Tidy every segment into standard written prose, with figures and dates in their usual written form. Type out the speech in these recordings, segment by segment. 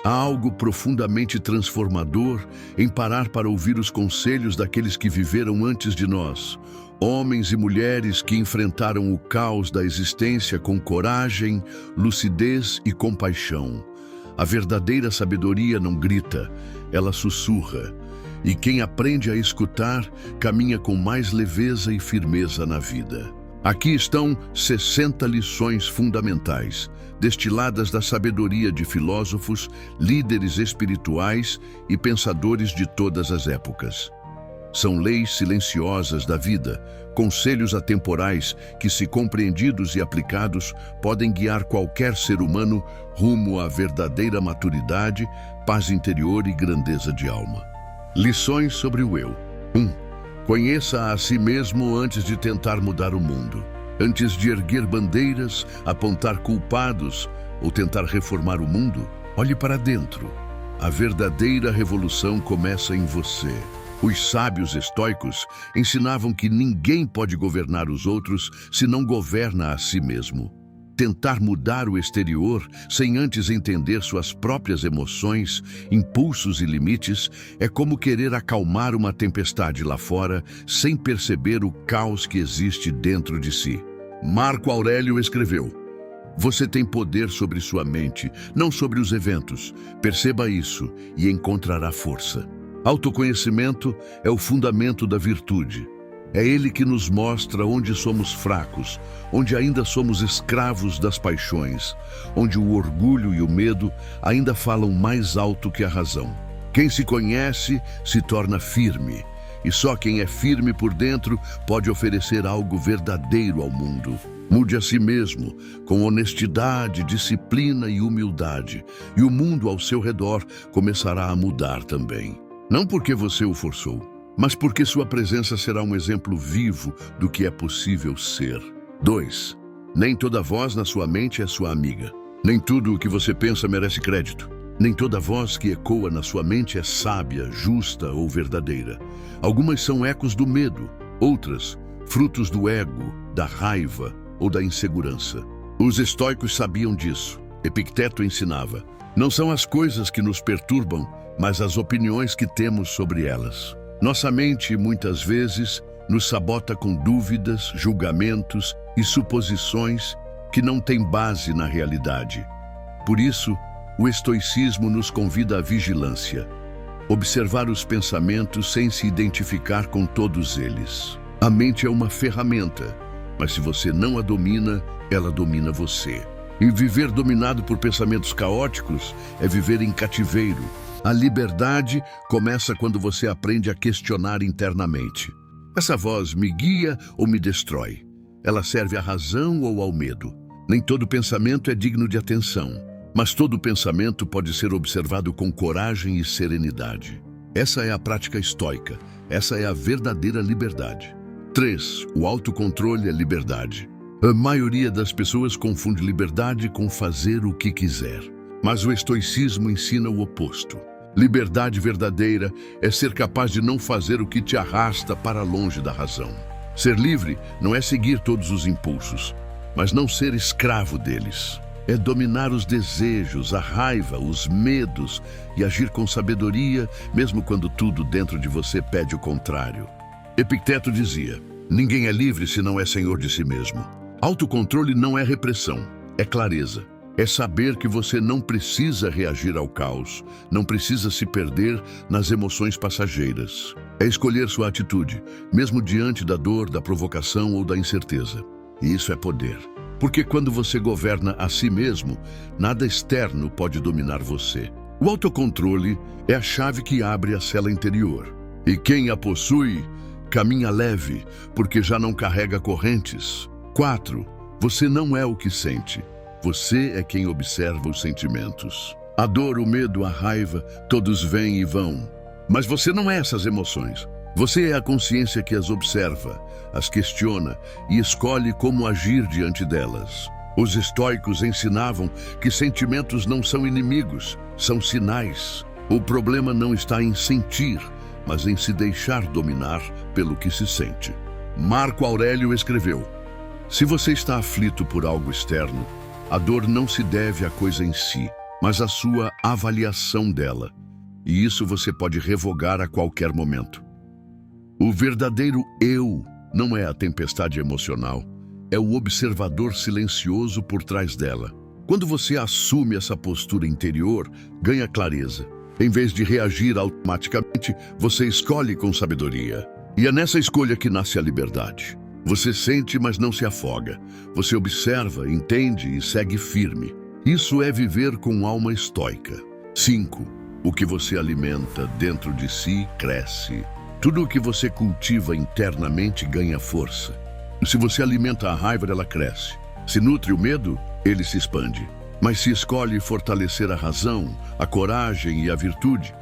Há algo profundamente transformador em parar para ouvir os conselhos daqueles que viveram antes de nós, homens e mulheres que enfrentaram o caos da existência com coragem, lucidez e compaixão. A verdadeira sabedoria não grita, ela sussurra. E quem aprende a escutar, caminha com mais leveza e firmeza na vida. Aqui estão 60 lições fundamentais, destiladas da sabedoria de filósofos, líderes espirituais e pensadores de todas as épocas. São leis silenciosas da vida, conselhos atemporais que, se compreendidos e aplicados, podem guiar qualquer ser humano rumo à verdadeira maturidade, paz interior e grandeza de alma. Lições sobre o eu. 1. Conheça a si mesmo antes de tentar mudar o mundo. Antes de erguer bandeiras, apontar culpados ou tentar reformar o mundo, olhe para dentro. A verdadeira revolução começa em você. Os sábios estoicos ensinavam que ninguém pode governar os outros se não governa a si mesmo. Tentar mudar o exterior sem antes entender suas próprias emoções, impulsos e limites é como querer acalmar uma tempestade lá fora sem perceber o caos que existe dentro de si. Marco Aurélio escreveu: "Você tem poder sobre sua mente, não sobre os eventos. Perceba isso e encontrará força." Autoconhecimento é o fundamento da virtude. É ele que nos mostra onde somos fracos, onde ainda somos escravos das paixões, onde o orgulho e o medo ainda falam mais alto que a razão. Quem se conhece se torna firme, e só quem é firme por dentro pode oferecer algo verdadeiro ao mundo. Mude a si mesmo, com honestidade, disciplina e humildade, e o mundo ao seu redor começará a mudar também. Não porque você o forçou, mas porque sua presença será um exemplo vivo do que é possível ser. 2. Nem toda voz na sua mente é sua amiga. Nem tudo o que você pensa merece crédito. Nem toda voz que ecoa na sua mente é sábia, justa ou verdadeira. Algumas são ecos do medo, outras, frutos do ego, da raiva ou da insegurança. Os estoicos sabiam disso. Epicteto ensinava: "Não são as coisas que nos perturbam, mas as opiniões que temos sobre elas." Nossa mente, muitas vezes, nos sabota com dúvidas, julgamentos e suposições que não têm base na realidade. Por isso, o estoicismo nos convida à vigilância. Observar os pensamentos sem se identificar com todos eles. A mente é uma ferramenta, mas se você não a domina, ela domina você. E viver dominado por pensamentos caóticos é viver em cativeiro. A liberdade começa quando você aprende a questionar internamente. Essa voz me guia ou me destrói? Ela serve à razão ou ao medo? Nem todo pensamento é digno de atenção, mas todo pensamento pode ser observado com coragem e serenidade. Essa é a prática estoica. Essa é a verdadeira liberdade. 3. O autocontrole é liberdade. A maioria das pessoas confunde liberdade com fazer o que quiser. Mas o estoicismo ensina o oposto. Liberdade verdadeira é ser capaz de não fazer o que te arrasta para longe da razão. Ser livre não é seguir todos os impulsos, mas não ser escravo deles. É dominar os desejos, a raiva, os medos e agir com sabedoria, mesmo quando tudo dentro de você pede o contrário. Epicteto dizia: "Ninguém é livre se não é senhor de si mesmo." Autocontrole não é repressão, é clareza. É saber que você não precisa reagir ao caos, não precisa se perder nas emoções passageiras. É escolher sua atitude, mesmo diante da dor, da provocação ou da incerteza. E isso é poder. Porque quando você governa a si mesmo, nada externo pode dominar você. O autocontrole é a chave que abre a cela interior. E quem a possui, caminha leve, porque já não carrega correntes. 4. Você não é o que sente. Você é quem observa os sentimentos. A dor, o medo, a raiva, todos vêm e vão. Mas você não é essas emoções. Você é a consciência que as observa, as questiona e escolhe como agir diante delas. Os estoicos ensinavam que sentimentos não são inimigos, são sinais. O problema não está em sentir, mas em se deixar dominar pelo que se sente. Marco Aurélio escreveu: "Se você está aflito por algo externo, a dor não se deve à coisa em si, mas a sua avaliação dela. E isso você pode revogar a qualquer momento. O verdadeiro eu não é a tempestade emocional, é o observador silencioso por trás dela. Quando você assume essa postura interior, ganha clareza. Em vez de reagir automaticamente, você escolhe com sabedoria. E é nessa escolha que nasce a liberdade. Você sente, mas não se afoga. Você observa, entende e segue firme. Isso é viver com alma estoica. 5. O que você alimenta dentro de si cresce. Tudo o que você cultiva internamente ganha força. Se você alimenta a raiva, ela cresce. Se nutre o medo, ele se expande. Mas se escolhe fortalecer a razão, a coragem e a virtude,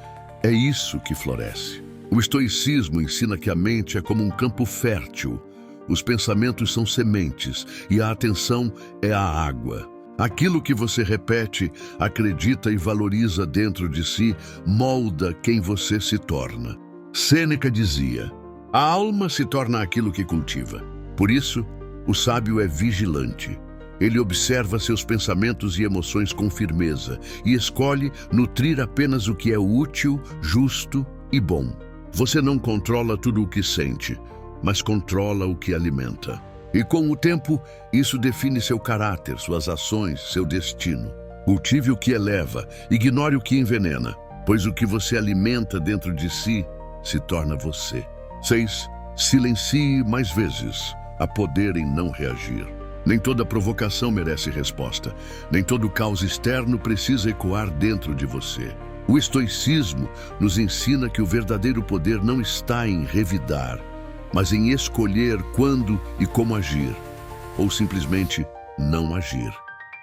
é isso que floresce. O estoicismo ensina que a mente é como um campo fértil. Os pensamentos são sementes e a atenção é a água. Aquilo que você repete, acredita e valoriza dentro de si, molda quem você se torna. Sêneca dizia: a alma se torna aquilo que cultiva. Por isso, o sábio é vigilante. Ele observa seus pensamentos e emoções com firmeza e escolhe nutrir apenas o que é útil, justo e bom. Você não controla tudo o que sente, mas controla o que alimenta. E com o tempo, isso define seu caráter, suas ações, seu destino. Cultive o que eleva, ignore o que envenena, pois o que você alimenta dentro de si se torna você. 6. Silencie mais vezes. Há poder em não reagir. Nem toda provocação merece resposta. Nem todo caos externo precisa ecoar dentro de você. O estoicismo nos ensina que o verdadeiro poder não está em revidar, mas em escolher quando e como agir, ou simplesmente não agir.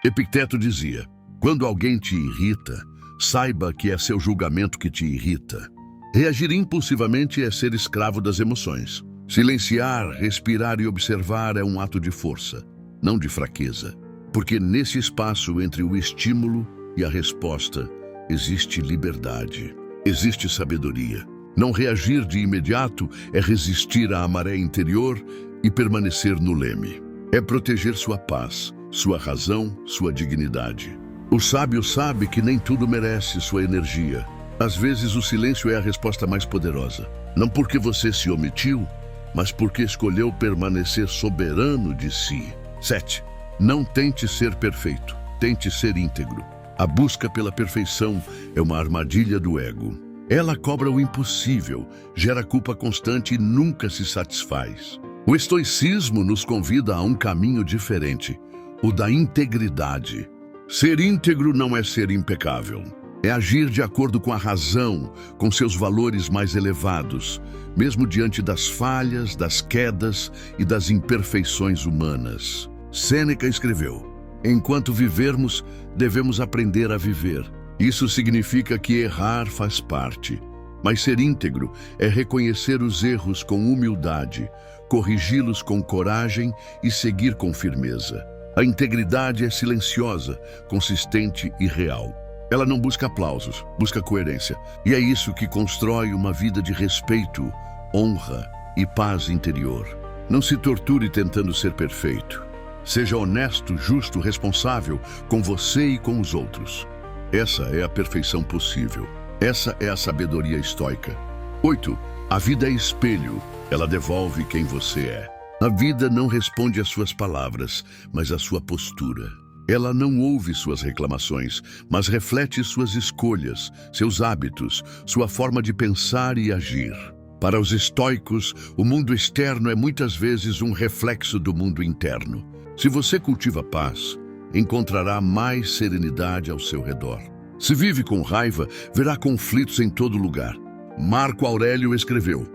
Epicteto dizia: quando alguém te irrita, saiba que é seu julgamento que te irrita. Reagir impulsivamente é ser escravo das emoções. Silenciar, respirar e observar é um ato de força, não de fraqueza. Porque nesse espaço entre o estímulo e a resposta existe liberdade, existe sabedoria. Não reagir de imediato é resistir à maré interior e permanecer no leme. É proteger sua paz, sua razão, sua dignidade. O sábio sabe que nem tudo merece sua energia. Às vezes o silêncio é a resposta mais poderosa. Não porque você se omitiu, mas porque escolheu permanecer soberano de si. 7. Não tente ser perfeito, tente ser íntegro. A busca pela perfeição é uma armadilha do ego. Ela cobra o impossível, gera culpa constante e nunca se satisfaz. O estoicismo nos convida a um caminho diferente, o da integridade. Ser íntegro não é ser impecável. É agir de acordo com a razão, com seus valores mais elevados, mesmo diante das falhas, das quedas e das imperfeições humanas. Sêneca escreveu: enquanto vivermos, devemos aprender a viver. Isso significa que errar faz parte, mas ser íntegro é reconhecer os erros com humildade, corrigi-los com coragem e seguir com firmeza. A integridade é silenciosa, consistente e real. Ela não busca aplausos, busca coerência. E é isso que constrói uma vida de respeito, honra e paz interior. Não se torture tentando ser perfeito. Seja honesto, justo, responsável com você e com os outros. Essa é a perfeição possível. Essa é a sabedoria estoica. 8. A vida é espelho. Ela devolve quem você é. A vida não responde às suas palavras, mas à sua postura. Ela não ouve suas reclamações, mas reflete suas escolhas, seus hábitos, sua forma de pensar e agir. Para os estoicos, o mundo externo é muitas vezes um reflexo do mundo interno. Se você cultiva paz, encontrará mais serenidade ao seu redor. Se vive com raiva, verá conflitos em todo lugar. Marco Aurélio escreveu: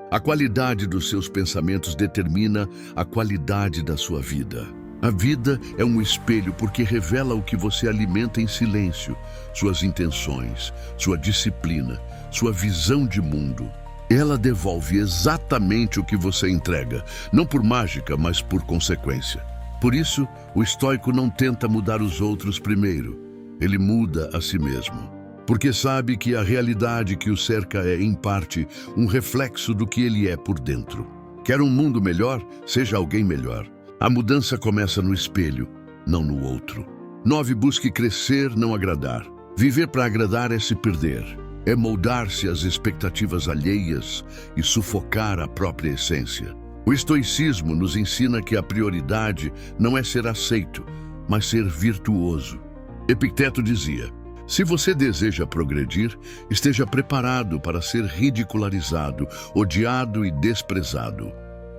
a qualidade dos seus pensamentos determina a qualidade da sua vida. A vida é um espelho porque revela o que você alimenta em silêncio, suas intenções, sua disciplina, sua visão de mundo. Ela devolve exatamente o que você entrega, não por mágica, mas por consequência. Por isso, o estoico não tenta mudar os outros primeiro, ele muda a si mesmo. Porque sabe que a realidade que o cerca é, em parte, um reflexo do que ele é por dentro. Quer um mundo melhor? Seja alguém melhor. A mudança começa no espelho, não no outro. 9. Busque crescer, não agradar. Viver para agradar é se perder, é moldar-se às expectativas alheias e sufocar a própria essência. O estoicismo nos ensina que a prioridade não é ser aceito, mas ser virtuoso. Epicteto dizia: se você deseja progredir, esteja preparado para ser ridicularizado, odiado e desprezado.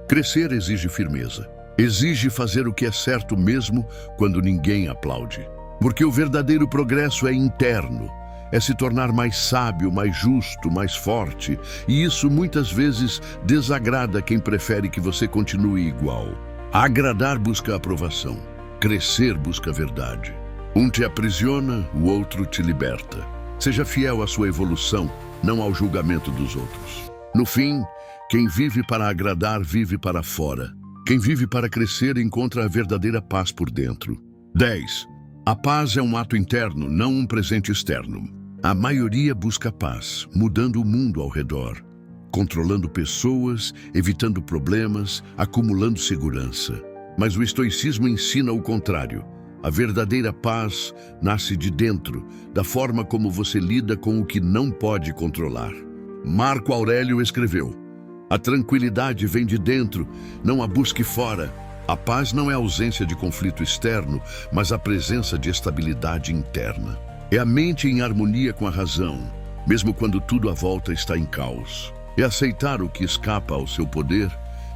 Crescer exige firmeza. Exige fazer o que é certo mesmo quando ninguém aplaude. Porque o verdadeiro progresso é interno. É se tornar mais sábio, mais justo, mais forte. E isso muitas vezes desagrada quem prefere que você continue igual. Agradar busca aprovação. Crescer busca verdade. Um te aprisiona, o outro te liberta. Seja fiel à sua evolução, não ao julgamento dos outros. No fim, quem vive para agradar, vive para fora. Quem vive para crescer, encontra a verdadeira paz por dentro. 10. A paz é um ato interno, não um presente externo. A maioria busca paz, mudando o mundo ao redor, controlando pessoas, evitando problemas, acumulando segurança. Mas o estoicismo ensina o contrário. A verdadeira paz nasce de dentro, da forma como você lida com o que não pode controlar. Marco Aurélio escreveu: a tranquilidade vem de dentro, não a busque fora. A paz não é a ausência de conflito externo, mas a presença de estabilidade interna. É a mente em harmonia com a razão, mesmo quando tudo à volta está em caos. É aceitar o que escapa ao seu poder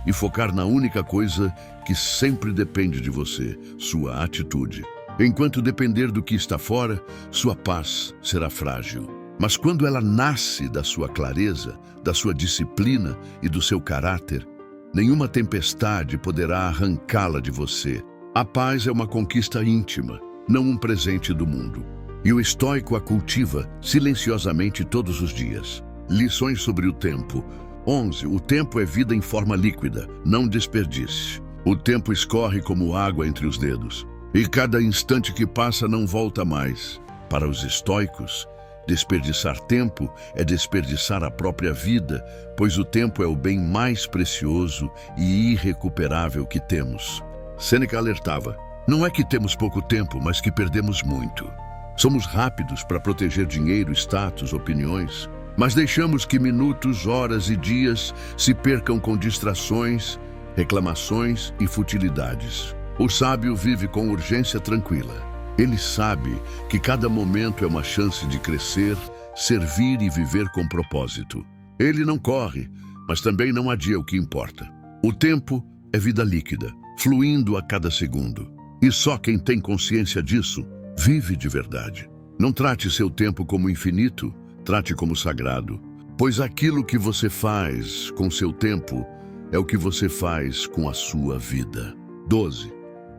e focar na única coisa que sempre depende de você, sua atitude. Enquanto depender do que está fora, sua paz será frágil. Mas quando ela nasce da sua clareza, da sua disciplina e do seu caráter, nenhuma tempestade poderá arrancá-la de você. A paz é uma conquista íntima, não um presente do mundo. E o estoico a cultiva silenciosamente todos os dias. Lições sobre o tempo. 11. O tempo é vida em forma líquida, não desperdice. O tempo escorre como água entre os dedos, e cada instante que passa não volta mais. Para os estoicos, desperdiçar tempo é desperdiçar a própria vida, pois o tempo é o bem mais precioso e irrecuperável que temos. Sêneca alertava: não é que temos pouco tempo, mas que perdemos muito. Somos rápidos para proteger dinheiro, status, opiniões, mas deixamos que minutos, horas e dias se percam com distrações, reclamações e futilidades. O sábio vive com urgência tranquila. Ele sabe que cada momento é uma chance de crescer, servir e viver com propósito. Ele não corre, mas também não adia o que importa. O tempo é vida líquida, fluindo a cada segundo. E só quem tem consciência disso vive de verdade. Não trate seu tempo como infinito, trate como sagrado. Pois aquilo que você faz com seu tempo é o que você faz com a sua vida. 12.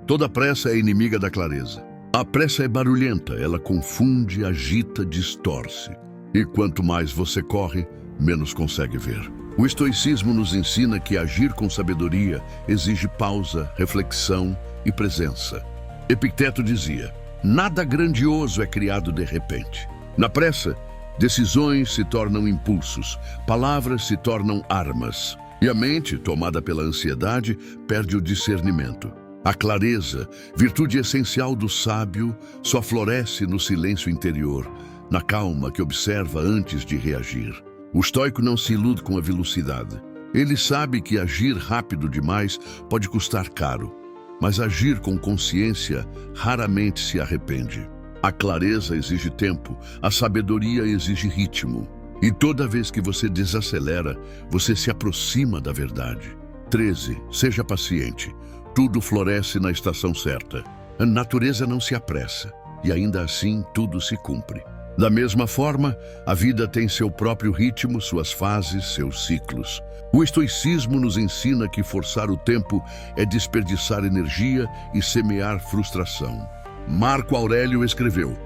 Toda pressa é inimiga da clareza. A pressa é barulhenta, ela confunde, agita, distorce. E quanto mais você corre, menos consegue ver. O estoicismo nos ensina que agir com sabedoria exige pausa, reflexão e presença. Epicteto dizia: nada grandioso é criado de repente. Na pressa, decisões se tornam impulsos, palavras se tornam armas. E a mente, tomada pela ansiedade, perde o discernimento. A clareza, virtude essencial do sábio, só floresce no silêncio interior, na calma que observa antes de reagir. O estoico não se ilude com a velocidade. Ele sabe que agir rápido demais pode custar caro, mas agir com consciência raramente se arrepende. A clareza exige tempo, a sabedoria exige ritmo. E toda vez que você desacelera, você se aproxima da verdade. 13. Seja paciente. Tudo floresce na estação certa. A natureza não se apressa, e ainda assim tudo se cumpre. Da mesma forma, a vida tem seu próprio ritmo, suas fases, seus ciclos. O estoicismo nos ensina que forçar o tempo é desperdiçar energia e semear frustração. Marco Aurélio escreveu: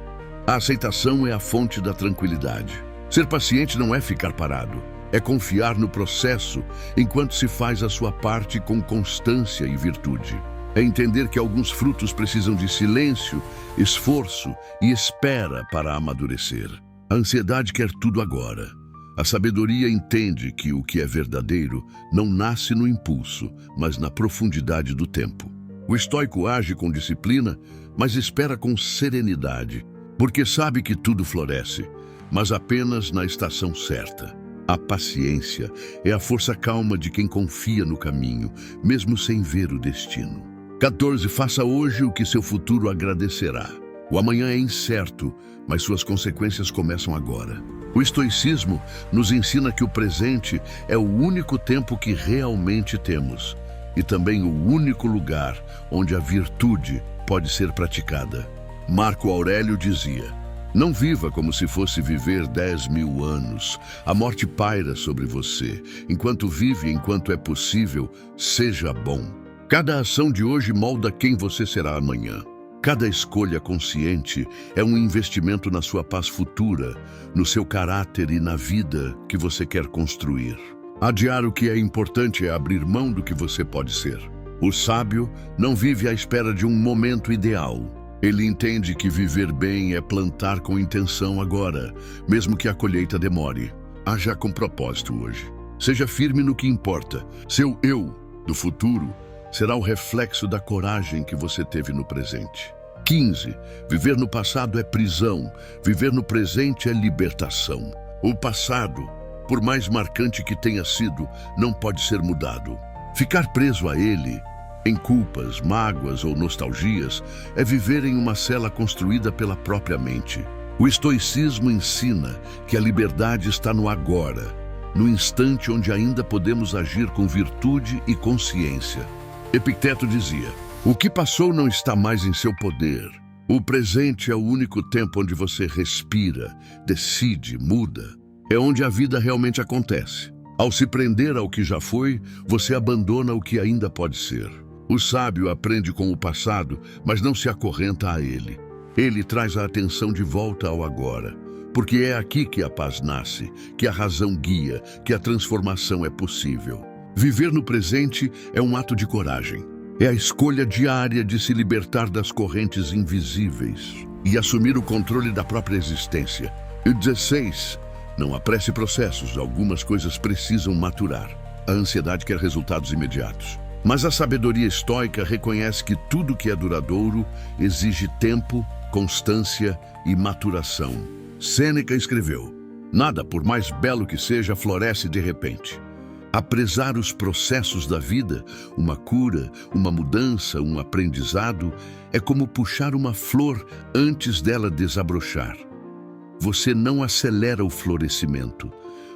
a aceitação é a fonte da tranquilidade. Ser paciente não é ficar parado. É confiar no processo enquanto se faz a sua parte com constância e virtude. É entender que alguns frutos precisam de silêncio, esforço e espera para amadurecer. A ansiedade quer tudo agora. A sabedoria entende que o que é verdadeiro não nasce no impulso, mas na profundidade do tempo. O estoico age com disciplina, mas espera com serenidade. porque sabe que tudo floresce, mas apenas na estação certa. A paciência é a força calma de quem confia no caminho, mesmo sem ver o destino. 14. Faça hoje o que seu futuro agradecerá. O amanhã é incerto, mas suas consequências começam agora. O estoicismo nos ensina que o presente é o único tempo que realmente temos e também o único lugar onde a virtude pode ser praticada. Marco Aurélio dizia: não viva como se fosse viver 10.000 anos. A morte paira sobre você. Enquanto vive, enquanto é possível, seja bom. Cada ação de hoje molda quem você será amanhã. Cada escolha consciente é um investimento na sua paz futura, no seu caráter e na vida que você quer construir. Adiar o que é importante é abrir mão do que você pode ser. O sábio não vive à espera de um momento ideal. Ele entende que viver bem é plantar com intenção agora, mesmo que a colheita demore. Haja com propósito hoje. Seja firme no que importa. Seu eu do futuro será o reflexo da coragem que você teve no presente. 15. Viver no passado é prisão. Viver no presente é libertação. O passado, por mais marcante que tenha sido, não pode ser mudado. Ficar preso a ele, em culpas, mágoas ou nostalgias, é viver em uma cela construída pela própria mente. O estoicismo ensina que a liberdade está no agora, no instante onde ainda podemos agir com virtude e consciência. Epicteto dizia: o que passou não está mais em seu poder. O presente é o único tempo onde você respira, decide, muda. É onde a vida realmente acontece. Ao se prender ao que já foi, você abandona o que ainda pode ser. O sábio aprende com o passado, mas não se acorrenta a ele. Ele traz a atenção de volta ao agora, porque é aqui que a paz nasce, que a razão guia, que a transformação é possível. Viver no presente é um ato de coragem. É a escolha diária de se libertar das correntes invisíveis e assumir o controle da própria existência. E 16. Não apresse processos, algumas coisas precisam maturar. A ansiedade quer resultados imediatos. Mas a sabedoria estoica reconhece que tudo que é duradouro exige tempo, constância e maturação. Sêneca escreveu: nada, por mais belo que seja, floresce de repente. Aprezar os processos da vida, uma cura, uma mudança, um aprendizado, é como puxar uma flor antes dela desabrochar. Você não acelera o florescimento,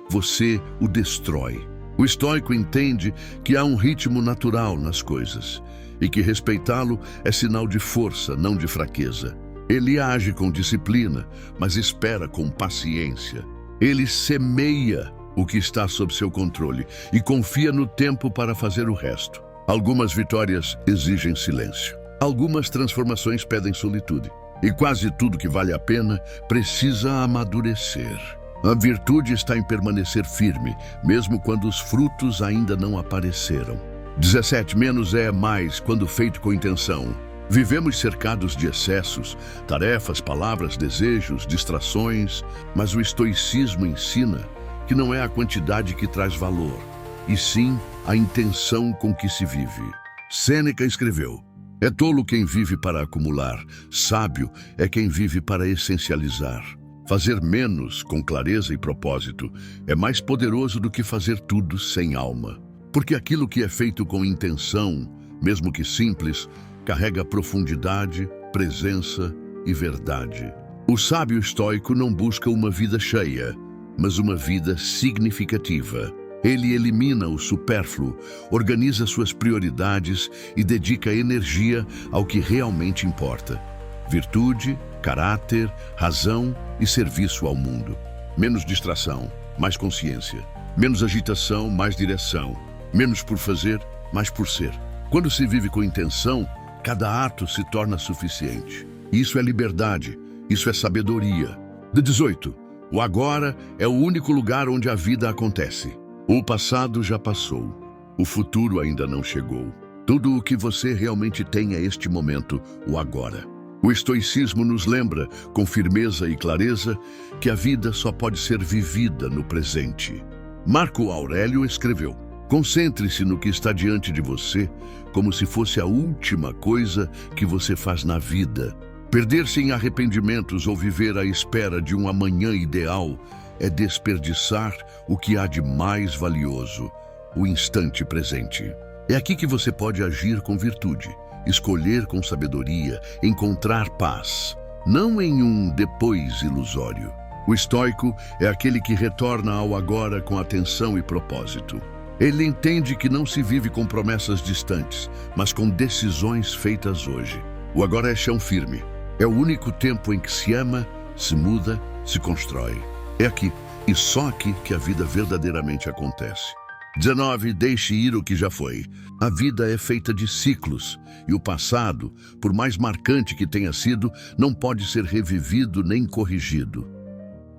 você o destrói. O estoico entende que há um ritmo natural nas coisas e que respeitá-lo é sinal de força, não de fraqueza. Ele age com disciplina, mas espera com paciência. Ele semeia o que está sob seu controle e confia no tempo para fazer o resto. Algumas vitórias exigem silêncio. Algumas transformações pedem solitude. E quase tudo que vale a pena precisa amadurecer. A virtude está em permanecer firme, mesmo quando os frutos ainda não apareceram. 17. Menos é mais quando feito com intenção. Vivemos cercados de excessos, tarefas, palavras, desejos, distrações, mas o estoicismo ensina que não é a quantidade que traz valor, e sim a intenção com que se vive. Sêneca escreveu: é tolo quem vive para acumular, sábio é quem vive para essencializar. Fazer menos com clareza e propósito é mais poderoso do que fazer tudo sem alma. Porque aquilo que é feito com intenção, mesmo que simples, carrega profundidade, presença e verdade. O sábio estoico não busca uma vida cheia, mas uma vida significativa. Ele elimina o supérfluo, organiza suas prioridades e dedica energia ao que realmente importa. Virtude, caráter, razão e serviço ao mundo. Menos distração, mais consciência. Menos agitação, mais direção. Menos por fazer, mais por ser. Quando se vive com intenção, cada ato se torna suficiente. Isso é liberdade, isso é sabedoria. 18. O agora é o único lugar onde a vida acontece. O passado já passou. O futuro ainda não chegou. Tudo o que você realmente tem é este momento, o agora. O estoicismo nos lembra, com firmeza e clareza, que a vida só pode ser vivida no presente. Marco Aurélio escreveu: concentre-se no que está diante de você, como se fosse a última coisa que você faz na vida. Perder-se em arrependimentos ou viver à espera de um amanhã ideal é desperdiçar o que há de mais valioso, o instante presente. É aqui que você pode agir com virtude, escolher com sabedoria, encontrar paz, não em um depois ilusório. O estoico é aquele que retorna ao agora com atenção e propósito. Ele entende que não se vive com promessas distantes, mas com decisões feitas hoje. O agora é chão firme. É o único tempo em que se ama, se muda, se constrói. É aqui, e só aqui, que a vida verdadeiramente acontece. 19. Deixe ir o que já foi. A vida é feita de ciclos, e o passado, por mais marcante que tenha sido, não pode ser revivido nem corrigido.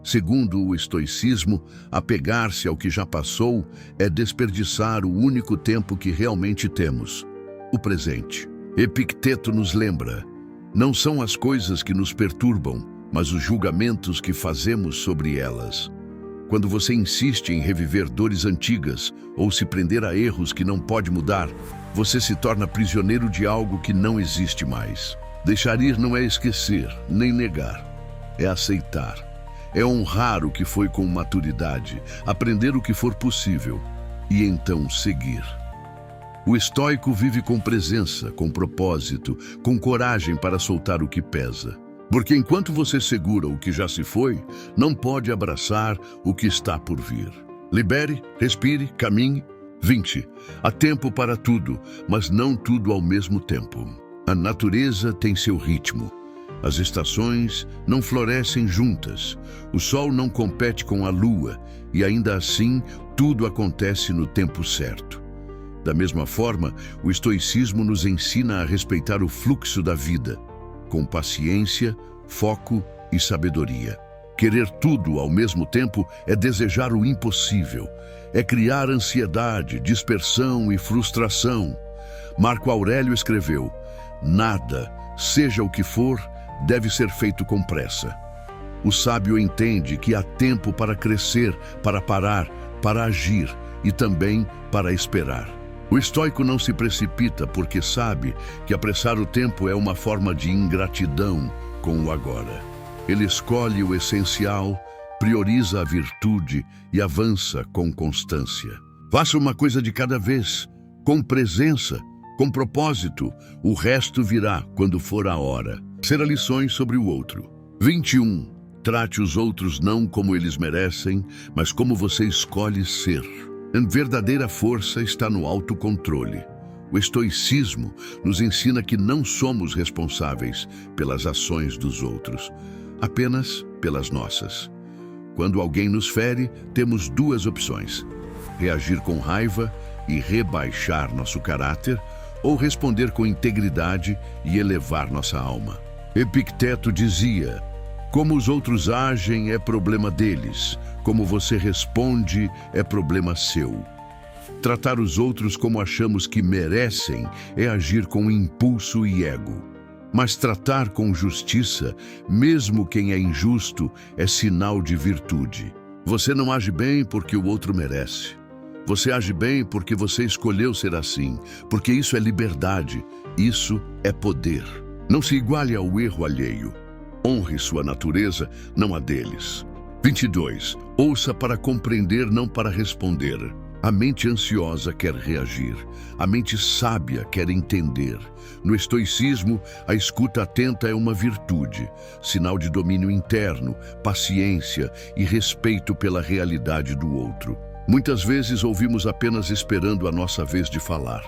Segundo o estoicismo, apegar-se ao que já passou é desperdiçar o único tempo que realmente temos, o presente. Epicteto nos lembra: não são as coisas que nos perturbam, mas os julgamentos que fazemos sobre elas. Quando você insiste em reviver dores antigas ou se prender a erros que não pode mudar, você se torna prisioneiro de algo que não existe mais. Deixar ir não é esquecer, nem negar. É aceitar. É honrar o que foi com maturidade, aprender o que for possível e então seguir. O estoico vive com presença, com propósito, com coragem para soltar o que pesa. Porque enquanto você segura o que já se foi, não pode abraçar o que está por vir. Libere, respire, caminhe. 20. Há tempo para tudo, mas não tudo ao mesmo tempo. A natureza tem seu ritmo. As estações não florescem juntas. O sol não compete com a lua e ainda assim tudo acontece no tempo certo. Da mesma forma, o estoicismo nos ensina a respeitar o fluxo da vida, com paciência, foco e sabedoria. Querer tudo ao mesmo tempo é desejar o impossível, é criar ansiedade, dispersão e frustração. Marco Aurélio escreveu: nada, seja o que for, deve ser feito com pressa. O sábio entende que há tempo para crescer, para parar, para agir e também para esperar. O estoico não se precipita porque sabe que apressar o tempo é uma forma de ingratidão com o agora. Ele escolhe o essencial, prioriza a virtude e avança com constância. Faça uma coisa de cada vez, com presença, com propósito. O resto virá quando for a hora. Será lições sobre o outro. 21. Trate os outros não como eles merecem, mas como você escolhe ser. A verdadeira força está no autocontrole. O estoicismo nos ensina que não somos responsáveis pelas ações dos outros, apenas pelas nossas. Quando alguém nos fere, temos duas opções: reagir com raiva e rebaixar nosso caráter, ou responder com integridade e elevar nossa alma. Epicteto dizia: como os outros agem é problema deles, como você responde é problema seu. Tratar os outros como achamos que merecem é agir com impulso e ego. Mas tratar com justiça, mesmo quem é injusto, é sinal de virtude. Você não age bem porque o outro merece. Você age bem porque você escolheu ser assim, porque isso é liberdade, isso é poder. Não se iguale ao erro alheio. Honre sua natureza, não a deles. 22. Ouça para compreender, não para responder. A mente ansiosa quer reagir. A mente sábia quer entender. No estoicismo, a escuta atenta é uma virtude, sinal de domínio interno, paciência e respeito pela realidade do outro. Muitas vezes ouvimos apenas esperando a nossa vez de falar.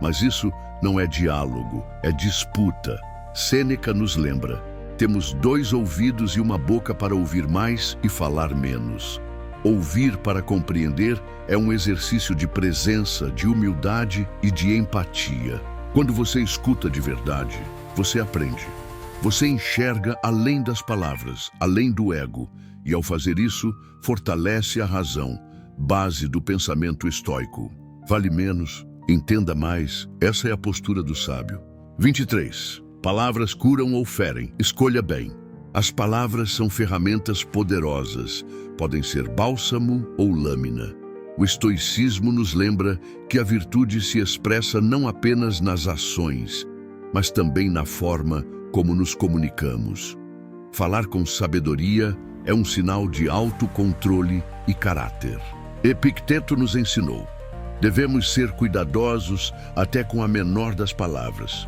Mas isso não é diálogo, é disputa. Sêneca nos lembra: temos 2 ouvidos e uma boca para ouvir mais e falar menos. Ouvir para compreender é um exercício de presença, de humildade e de empatia. Quando você escuta de verdade, você aprende. Você enxerga além das palavras, além do ego, e ao fazer isso, fortalece a razão, base do pensamento estoico. Vale menos, entenda mais, essa é a postura do sábio. 23. Palavras curam ou ferem, escolha bem. As palavras são ferramentas poderosas, podem ser bálsamo ou lâmina. O estoicismo nos lembra que a virtude se expressa não apenas nas ações, mas também na forma como nos comunicamos. Falar com sabedoria é um sinal de autocontrole e caráter. Epicteto nos ensinou: devemos ser cuidadosos até com a menor das palavras,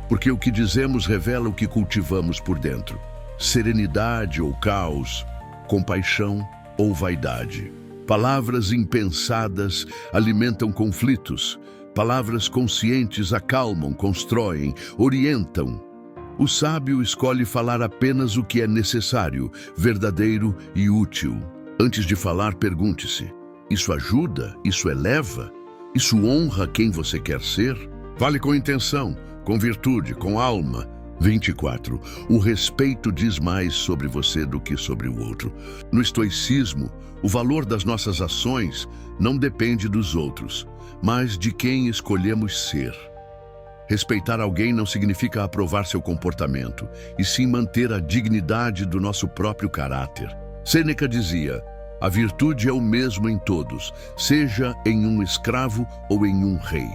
porque o que dizemos revela o que cultivamos por dentro. Serenidade ou caos, compaixão ou vaidade. Palavras impensadas alimentam conflitos. Palavras conscientes acalmam, constroem, orientam. O sábio escolhe falar apenas o que é necessário, verdadeiro e útil. Antes de falar, pergunte-se: isso ajuda? Isso eleva? Isso honra quem você quer ser? Fale com intenção, com virtude, com alma. 24. O respeito diz mais sobre você do que sobre o outro. No estoicismo, o valor das nossas ações não depende dos outros, mas de quem escolhemos ser. Respeitar alguém não significa aprovar seu comportamento, e sim manter a dignidade do nosso próprio caráter. Sêneca dizia: a virtude é o mesmo em todos, seja em um escravo ou em um rei.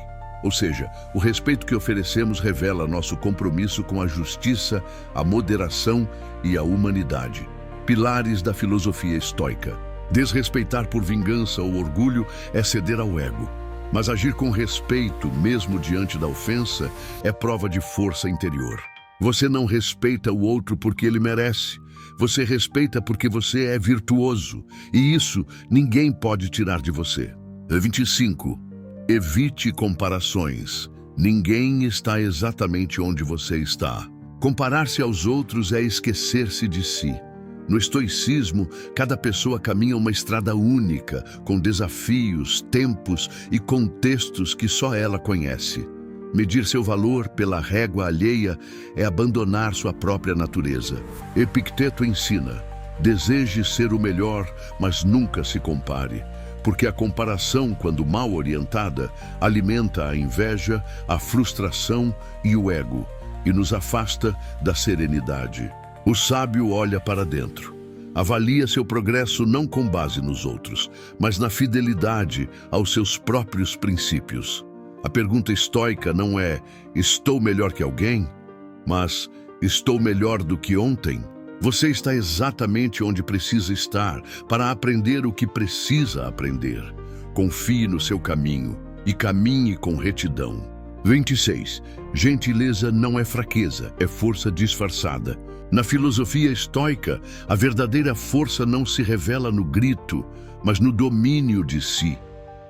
Ou seja, o respeito que oferecemos revela nosso compromisso com a justiça, a moderação e a humanidade. Pilares da filosofia estoica. Desrespeitar por vingança ou orgulho é ceder ao ego. Mas agir com respeito, mesmo diante da ofensa, é prova de força interior. Você não respeita o outro porque ele merece. Você respeita porque você é virtuoso. E isso ninguém pode tirar de você. 25. Evite comparações. Ninguém está exatamente onde você está. Comparar-se aos outros é esquecer-se de si. No estoicismo, cada pessoa caminha uma estrada única, com desafios, tempos e contextos que só ela conhece. Medir seu valor pela régua alheia é abandonar sua própria natureza. Epicteto ensina: deseje ser o melhor, mas nunca se compare. Porque a comparação, quando mal orientada, alimenta a inveja, a frustração e o ego, e nos afasta da serenidade. O sábio olha para dentro. Avalia seu progresso não com base nos outros, mas na fidelidade aos seus próprios princípios. A pergunta estoica não é: estou melhor que alguém? Mas: estou melhor do que ontem? Você está exatamente onde precisa estar para aprender o que precisa aprender. Confie no seu caminho e caminhe com retidão. 26. Gentileza não é fraqueza, é força disfarçada. Na filosofia estoica, a verdadeira força não se revela no grito, mas no domínio de si.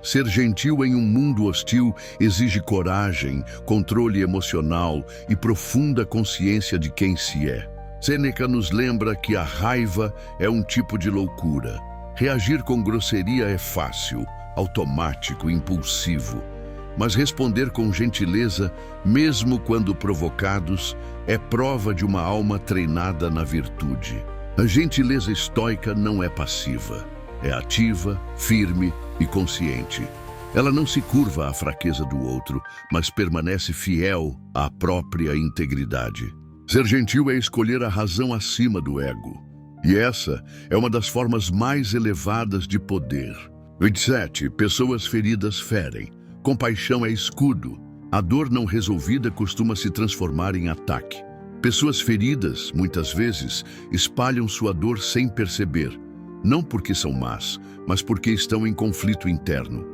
Ser gentil em um mundo hostil exige coragem, controle emocional e profunda consciência de quem se é. Sêneca nos lembra que a raiva é um tipo de loucura. Reagir com grosseria é fácil, automático, impulsivo. Mas responder com gentileza, mesmo quando provocados, é prova de uma alma treinada na virtude. A gentileza estoica não é passiva, é ativa, firme e consciente. Ela não se curva à fraqueza do outro, mas permanece fiel à própria integridade. Ser gentil é escolher a razão acima do ego. E essa é uma das formas mais elevadas de poder. 27. Pessoas feridas ferem. Compaixão é escudo. A dor não resolvida costuma se transformar em ataque. Pessoas feridas, muitas vezes, espalham sua dor sem perceber. Não porque são más, mas porque estão em conflito interno.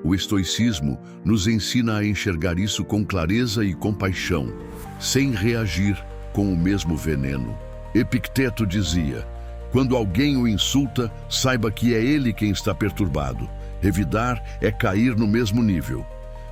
O estoicismo nos ensina a enxergar isso com clareza e compaixão, sem reagir com o mesmo veneno. Epicteto dizia: quando alguém o insulta, saiba que é ele quem está perturbado. Revidar é cair no mesmo nível.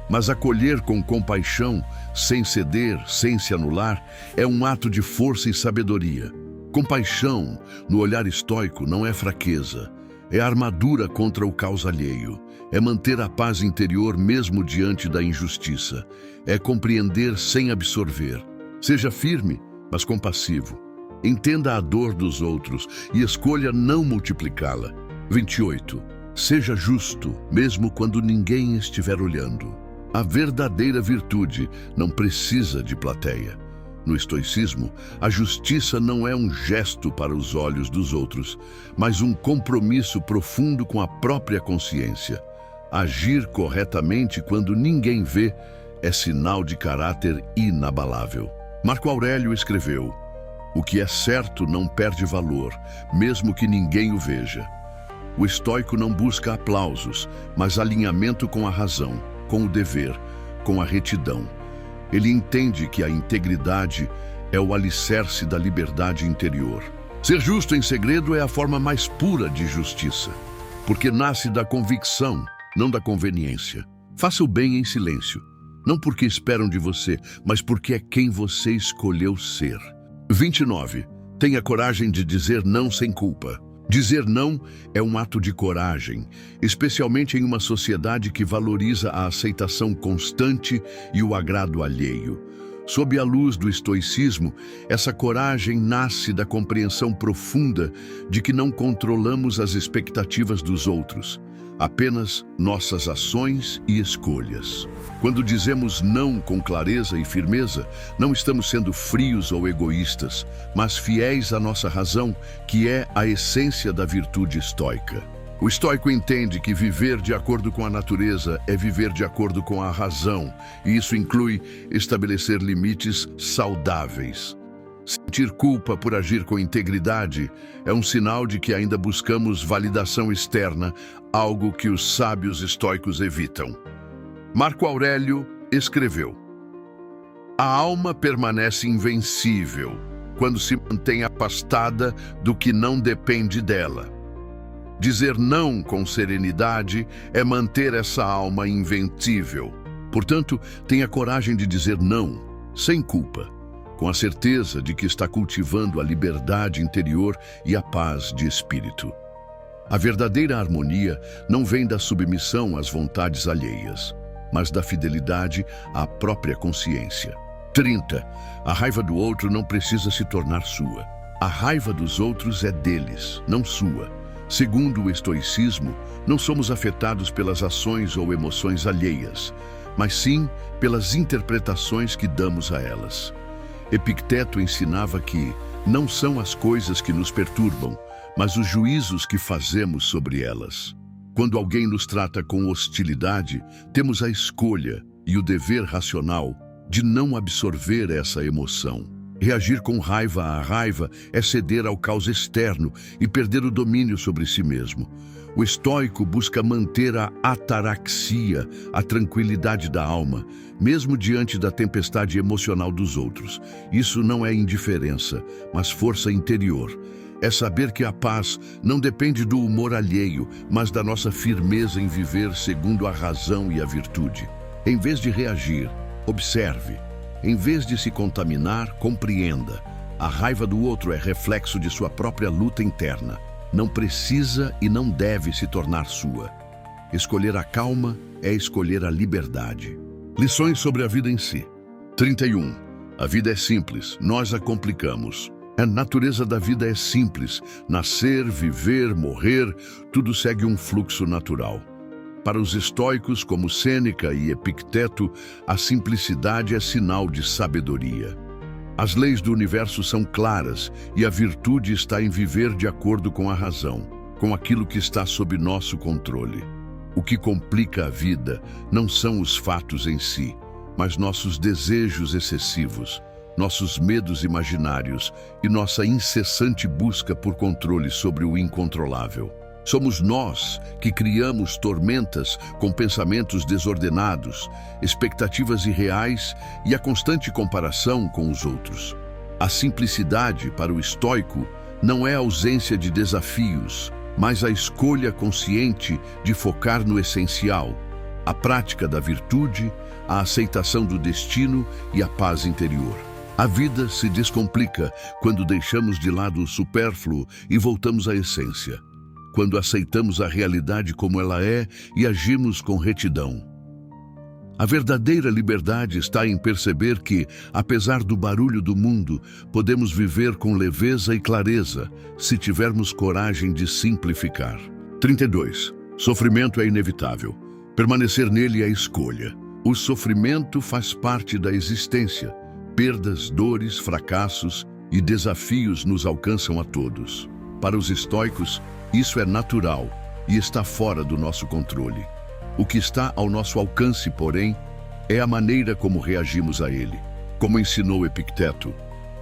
Mas acolher com compaixão, sem ceder, sem se anular, é um ato de força e sabedoria. Compaixão, no olhar estoico, não é fraqueza. É armadura contra o caos alheio. É manter a paz interior mesmo diante da injustiça. É compreender sem absorver. Seja firme, mas compassivo. Entenda a dor dos outros e escolha não multiplicá-la. 28. Seja justo, mesmo quando ninguém estiver olhando. A verdadeira virtude não precisa de plateia. No estoicismo, a justiça não é um gesto para os olhos dos outros, mas um compromisso profundo com a própria consciência. Agir corretamente quando ninguém vê é sinal de caráter inabalável. Marco Aurélio escreveu: "O que é certo não perde valor, mesmo que ninguém o veja." O estoico não busca aplausos, mas alinhamento com a razão, com o dever, com a retidão. Ele entende que a integridade é o alicerce da liberdade interior. Ser justo em segredo é a forma mais pura de justiça, porque nasce da convicção, não da conveniência. Faça o bem em silêncio, não porque esperam de você, mas porque é quem você escolheu ser. 29. Tenha coragem de dizer não sem culpa. Dizer não é um ato de coragem, especialmente em uma sociedade que valoriza a aceitação constante e o agrado alheio. Sob a luz do estoicismo, essa coragem nasce da compreensão profunda de que não controlamos as expectativas dos outros, apenas nossas ações e escolhas. Quando dizemos não com clareza e firmeza, não estamos sendo frios ou egoístas, mas fiéis à nossa razão, que é a essência da virtude estoica. O estoico entende que viver de acordo com a natureza é viver de acordo com a razão, e isso inclui estabelecer limites saudáveis. Sentir culpa por agir com integridade é um sinal de que ainda buscamos validação externa, algo que os sábios estoicos evitam. Marco Aurélio escreveu: "A alma permanece invencível quando se mantém afastada do que não depende dela." Dizer não com serenidade é manter essa alma invencível. Portanto, tenha coragem de dizer não, sem culpa, com a certeza de que está cultivando a liberdade interior e a paz de espírito. A verdadeira harmonia não vem da submissão às vontades alheias, mas da fidelidade à própria consciência. 30. A raiva do outro não precisa se tornar sua. A raiva dos outros é deles, não sua. Segundo o estoicismo, não somos afetados pelas ações ou emoções alheias, mas sim pelas interpretações que damos a elas. Epicteto ensinava que não são as coisas que nos perturbam, mas os juízos que fazemos sobre elas. Quando alguém nos trata com hostilidade, temos a escolha e o dever racional de não absorver essa emoção. Reagir com raiva à raiva é ceder ao caos externo e perder o domínio sobre si mesmo. O estoico busca manter a ataraxia, a tranquilidade da alma, mesmo diante da tempestade emocional dos outros. Isso não é indiferença, mas força interior. É saber que a paz não depende do humor alheio, mas da nossa firmeza em viver segundo a razão e a virtude. Em vez de reagir, observe. Em vez de se contaminar, compreenda. A raiva do outro é reflexo de sua própria luta interna. Não precisa e não deve se tornar sua. Escolher a calma é escolher a liberdade. Lições sobre a vida em si. 31. A vida é simples, nós a complicamos. A natureza da vida é simples. Nascer, viver, morrer, tudo segue um fluxo natural. Para os estoicos, como Sêneca e Epicteto, a simplicidade é sinal de sabedoria. As leis do universo são claras e a virtude está em viver de acordo com a razão, com aquilo que está sob nosso controle. O que complica a vida não são os fatos em si, mas nossos desejos excessivos, nossos medos imaginários e nossa incessante busca por controle sobre o incontrolável. Somos nós que criamos tormentas com pensamentos desordenados, expectativas irreais e a constante comparação com os outros. A simplicidade, para o estoico, não é a ausência de desafios, mas a escolha consciente de focar no essencial, a prática da virtude, a aceitação do destino e a paz interior. A vida se descomplica quando deixamos de lado o supérfluo e voltamos à essência. Quando aceitamos a realidade como ela é e agimos com retidão. A verdadeira liberdade está em perceber que, apesar do barulho do mundo, podemos viver com leveza e clareza, se tivermos coragem de simplificar. 32. Sofrimento é inevitável. Permanecer nele é escolha. O sofrimento faz parte da existência. Perdas, dores, fracassos e desafios nos alcançam a todos. Para os estoicos, isso é natural e está fora do nosso controle. O que está ao nosso alcance, porém, é a maneira como reagimos a ele. Como ensinou Epicteto,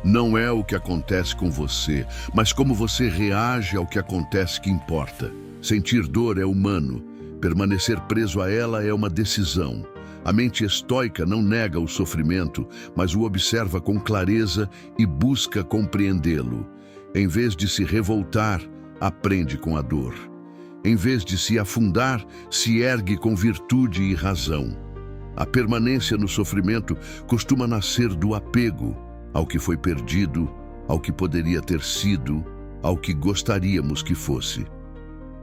não é o que acontece com você, mas como você reage ao que acontece que importa. Sentir dor é humano, permanecer preso a ela é uma decisão. A mente estoica não nega o sofrimento, mas o observa com clareza e busca compreendê-lo. Em vez de se revoltar, aprende com a dor. Em vez de se afundar, se ergue com virtude e razão. A permanência no sofrimento costuma nascer do apego ao que foi perdido, ao que poderia ter sido, ao que gostaríamos que fosse.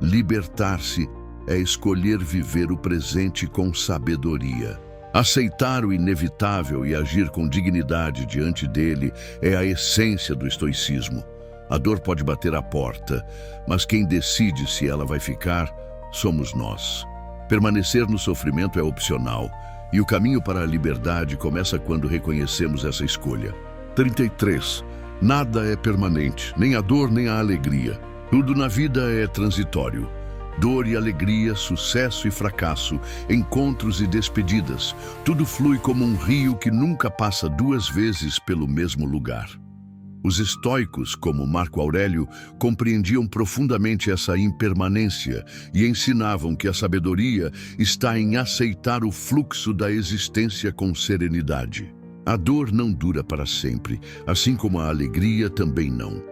Libertar-se é escolher viver o presente com sabedoria. Aceitar o inevitável e agir com dignidade diante dele é a essência do estoicismo. A dor pode bater à porta, mas quem decide se ela vai ficar somos nós. Permanecer no sofrimento é opcional, e o caminho para a liberdade começa quando reconhecemos essa escolha. 33. Nada é permanente, nem a dor nem a alegria. Tudo na vida é transitório. Dor e alegria, sucesso e fracasso, encontros e despedidas. Tudo flui como um rio que nunca passa duas vezes pelo mesmo lugar. Os estoicos, como Marco Aurélio, compreendiam profundamente essa impermanência e ensinavam que a sabedoria está em aceitar o fluxo da existência com serenidade. A dor não dura para sempre, assim como a alegria também não.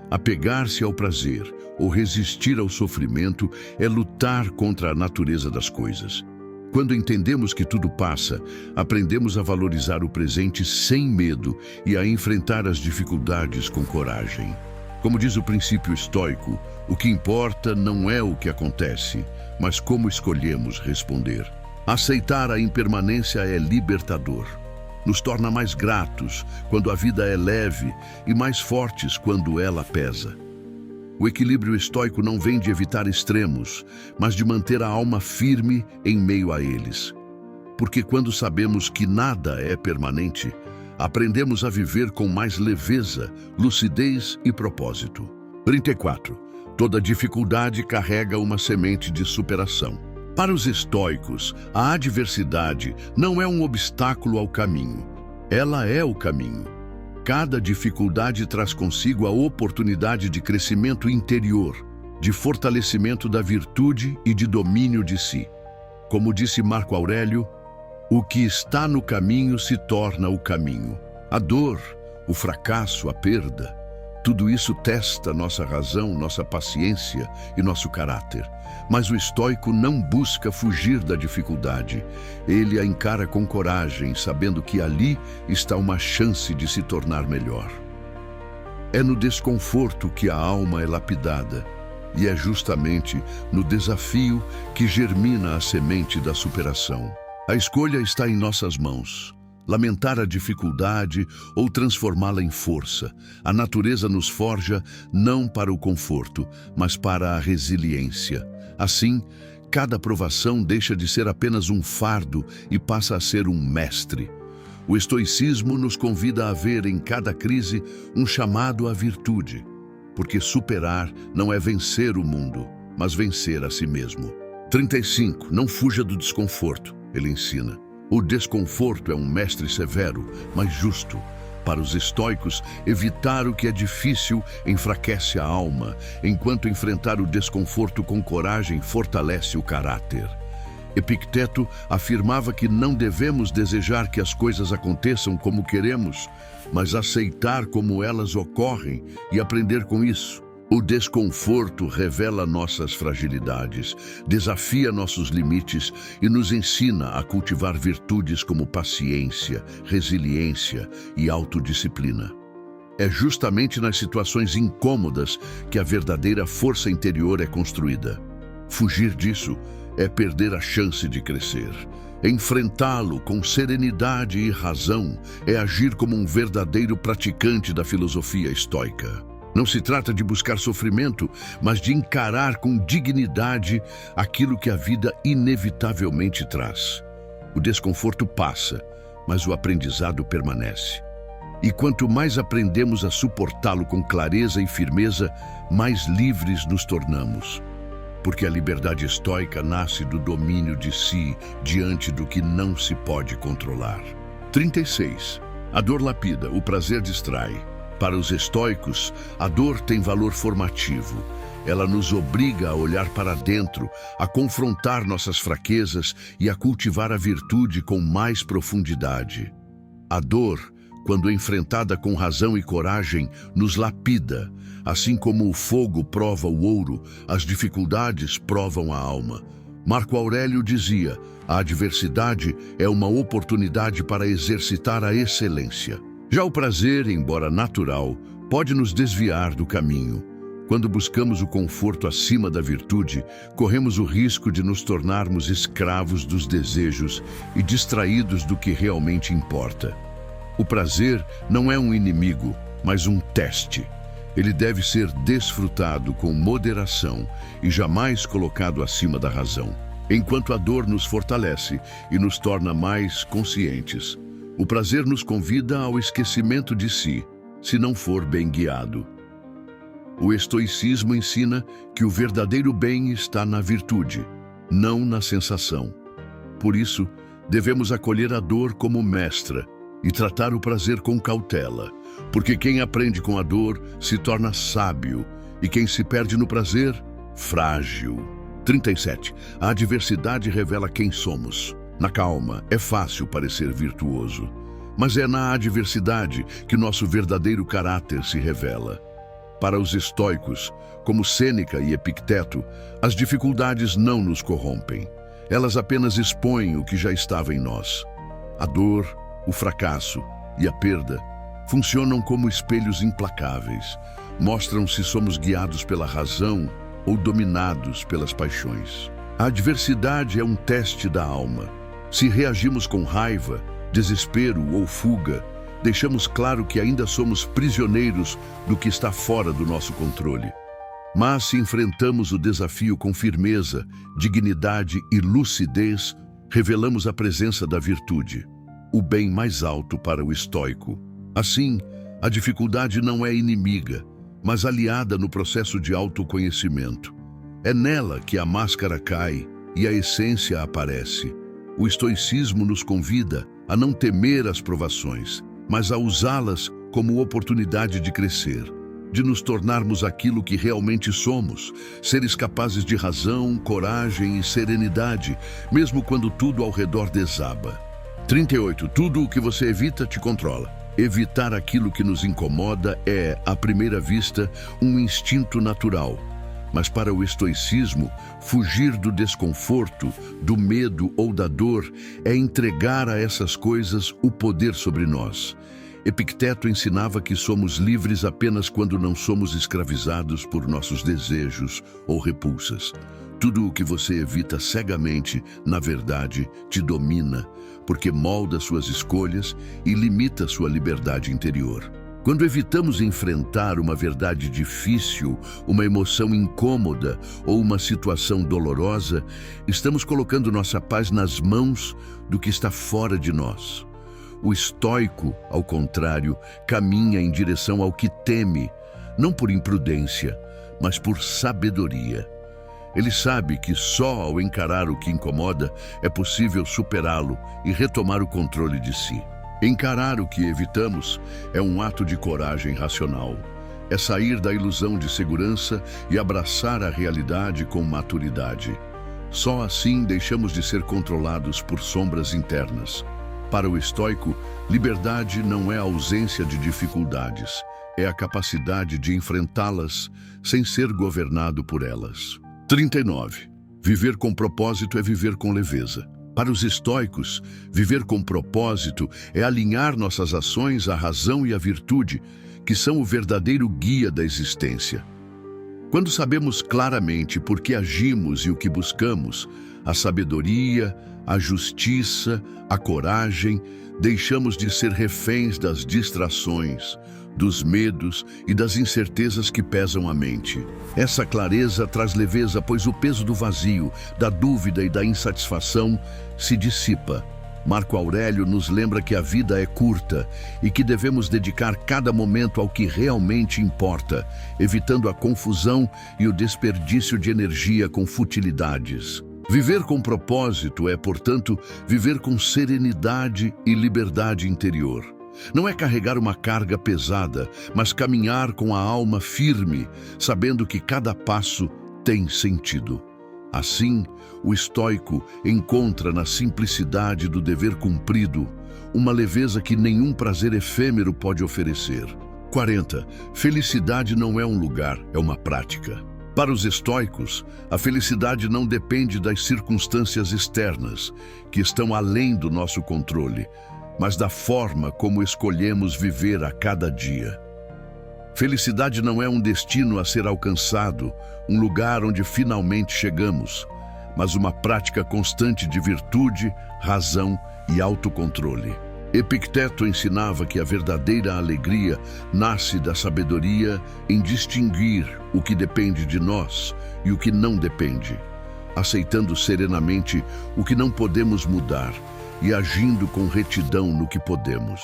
Apegar-se ao prazer ou resistir ao sofrimento é lutar contra a natureza das coisas. Quando entendemos que tudo passa, aprendemos a valorizar o presente sem medo e a enfrentar as dificuldades com coragem. Como diz o princípio estoico, o que importa não é o que acontece, mas como escolhemos responder. Aceitar a impermanência é libertador. Nos torna mais gratos quando a vida é leve e mais fortes quando ela pesa. O equilíbrio estoico não vem de evitar extremos, mas de manter a alma firme em meio a eles. Porque quando sabemos que nada é permanente, aprendemos a viver com mais leveza, lucidez e propósito. 34. Toda dificuldade carrega uma semente de superação. Para os estoicos, a adversidade não é um obstáculo ao caminho. Ela é o caminho. Cada dificuldade traz consigo a oportunidade de crescimento interior, de fortalecimento da virtude e de domínio de si. Como disse Marco Aurélio, o que está no caminho se torna o caminho. A dor, o fracasso, a perda, tudo isso testa nossa razão, nossa paciência e nosso caráter. Mas o estoico não busca fugir da dificuldade. Ele a encara com coragem, sabendo que ali está uma chance de se tornar melhor. É no desconforto que a alma é lapidada, e é justamente no desafio que germina a semente da superação. A escolha está em nossas mãos. Lamentar a dificuldade ou transformá-la em força. A natureza nos forja não para o conforto, mas para a resiliência. Assim, cada provação deixa de ser apenas um fardo e passa a ser um mestre. O estoicismo nos convida a ver em cada crise um chamado à virtude, porque superar não é vencer o mundo, mas vencer a si mesmo. 35. Não fuja do desconforto, ele ensina. O desconforto é um mestre severo, mas justo. Para os estoicos, evitar o que é difícil enfraquece a alma, enquanto enfrentar o desconforto com coragem fortalece o caráter. Epicteto afirmava que não devemos desejar que as coisas aconteçam como queremos, mas aceitar como elas ocorrem e aprender com isso. O desconforto revela nossas fragilidades, desafia nossos limites e nos ensina a cultivar virtudes como paciência, resiliência e autodisciplina. É justamente nas situações incômodas que a verdadeira força interior é construída. Fugir disso é perder a chance de crescer. Enfrentá-lo com serenidade e razão é agir como um verdadeiro praticante da filosofia estoica. Não se trata de buscar sofrimento, mas de encarar com dignidade aquilo que a vida inevitavelmente traz. O desconforto passa, mas o aprendizado permanece. E quanto mais aprendemos a suportá-lo com clareza e firmeza, mais livres nos tornamos. Porque a liberdade estoica nasce do domínio de si diante do que não se pode controlar. 36. A dor lapida, o prazer distrai. Para os estoicos, a dor tem valor formativo. Ela nos obriga a olhar para dentro, a confrontar nossas fraquezas e a cultivar a virtude com mais profundidade. A dor, quando enfrentada com razão e coragem, nos lapida. Assim como o fogo prova o ouro, as dificuldades provam a alma. Marco Aurélio dizia: a adversidade é uma oportunidade para exercitar a excelência. Já o prazer, embora natural, pode nos desviar do caminho. Quando buscamos o conforto acima da virtude, corremos o risco de nos tornarmos escravos dos desejos e distraídos do que realmente importa. O prazer não é um inimigo, mas um teste. Ele deve ser desfrutado com moderação e jamais colocado acima da razão. Enquanto a dor nos fortalece e nos torna mais conscientes, o prazer nos convida ao esquecimento de si, se não for bem guiado. O estoicismo ensina que o verdadeiro bem está na virtude, não na sensação. Por isso, devemos acolher a dor como mestra e tratar o prazer com cautela, porque quem aprende com a dor se torna sábio e quem se perde no prazer, frágil. 37. A adversidade revela quem somos. Na calma, é fácil parecer virtuoso, mas é na adversidade que nosso verdadeiro caráter se revela. Para os estoicos, como Sêneca e Epicteto, as dificuldades não nos corrompem. Elas apenas expõem o que já estava em nós. A dor, o fracasso e a perda funcionam como espelhos implacáveis. Mostram se somos guiados pela razão ou dominados pelas paixões. A adversidade é um teste da alma. Se reagimos com raiva, desespero ou fuga, deixamos claro que ainda somos prisioneiros do que está fora do nosso controle. Mas se enfrentamos o desafio com firmeza, dignidade e lucidez, revelamos a presença da virtude, o bem mais alto para o estoico. Assim, a dificuldade não é inimiga, mas aliada no processo de autoconhecimento. É nela que a máscara cai e a essência aparece. O estoicismo nos convida a não temer as provações, mas a usá-las como oportunidade de crescer, de nos tornarmos aquilo que realmente somos, seres capazes de razão, coragem e serenidade, mesmo quando tudo ao redor desaba. 38. Tudo o que você evita te controla. Evitar aquilo que nos incomoda é, à primeira vista, um instinto natural. Mas para o estoicismo, fugir do desconforto, do medo ou da dor é entregar a essas coisas o poder sobre nós. Epicteto ensinava que somos livres apenas quando não somos escravizados por nossos desejos ou repulsas. Tudo o que você evita cegamente, na verdade, te domina, porque molda suas escolhas e limita sua liberdade interior. Quando evitamos enfrentar uma verdade difícil, uma emoção incômoda ou uma situação dolorosa, estamos colocando nossa paz nas mãos do que está fora de nós. O estoico, ao contrário, caminha em direção ao que teme, não por imprudência, mas por sabedoria. Ele sabe que só ao encarar o que incomoda é possível superá-lo e retomar o controle de si. Encarar o que evitamos é um ato de coragem racional. É sair da ilusão de segurança e abraçar a realidade com maturidade. Só assim deixamos de ser controlados por sombras internas. Para o estoico, liberdade não é a ausência de dificuldades, é a capacidade de enfrentá-las sem ser governado por elas. 39. Viver com propósito é viver com leveza. Para os estoicos, viver com propósito é alinhar nossas ações à razão e à virtude, que são o verdadeiro guia da existência. Quando sabemos claramente por que agimos e o que buscamos, a sabedoria, a justiça, a coragem, deixamos de ser reféns das distrações, dos medos e das incertezas que pesam a mente. Essa clareza traz leveza, pois o peso do vazio, da dúvida e da insatisfação se dissipa. Marco Aurélio nos lembra que a vida é curta e que devemos dedicar cada momento ao que realmente importa, evitando a confusão e o desperdício de energia com futilidades. Viver com propósito é, portanto, viver com serenidade e liberdade interior. Não é carregar uma carga pesada, mas caminhar com a alma firme, sabendo que cada passo tem sentido. Assim, o estoico encontra na simplicidade do dever cumprido uma leveza que nenhum prazer efêmero pode oferecer. 40. Felicidade não é um lugar, é uma prática. Para os estoicos, a felicidade não depende das circunstâncias externas, que estão além do nosso controle, mas da forma como escolhemos viver a cada dia. Felicidade não é um destino a ser alcançado, um lugar onde finalmente chegamos, mas uma prática constante de virtude, razão e autocontrole. Epicteto ensinava que a verdadeira alegria nasce da sabedoria em distinguir o que depende de nós e o que não depende, aceitando serenamente o que não podemos mudar e agindo com retidão no que podemos.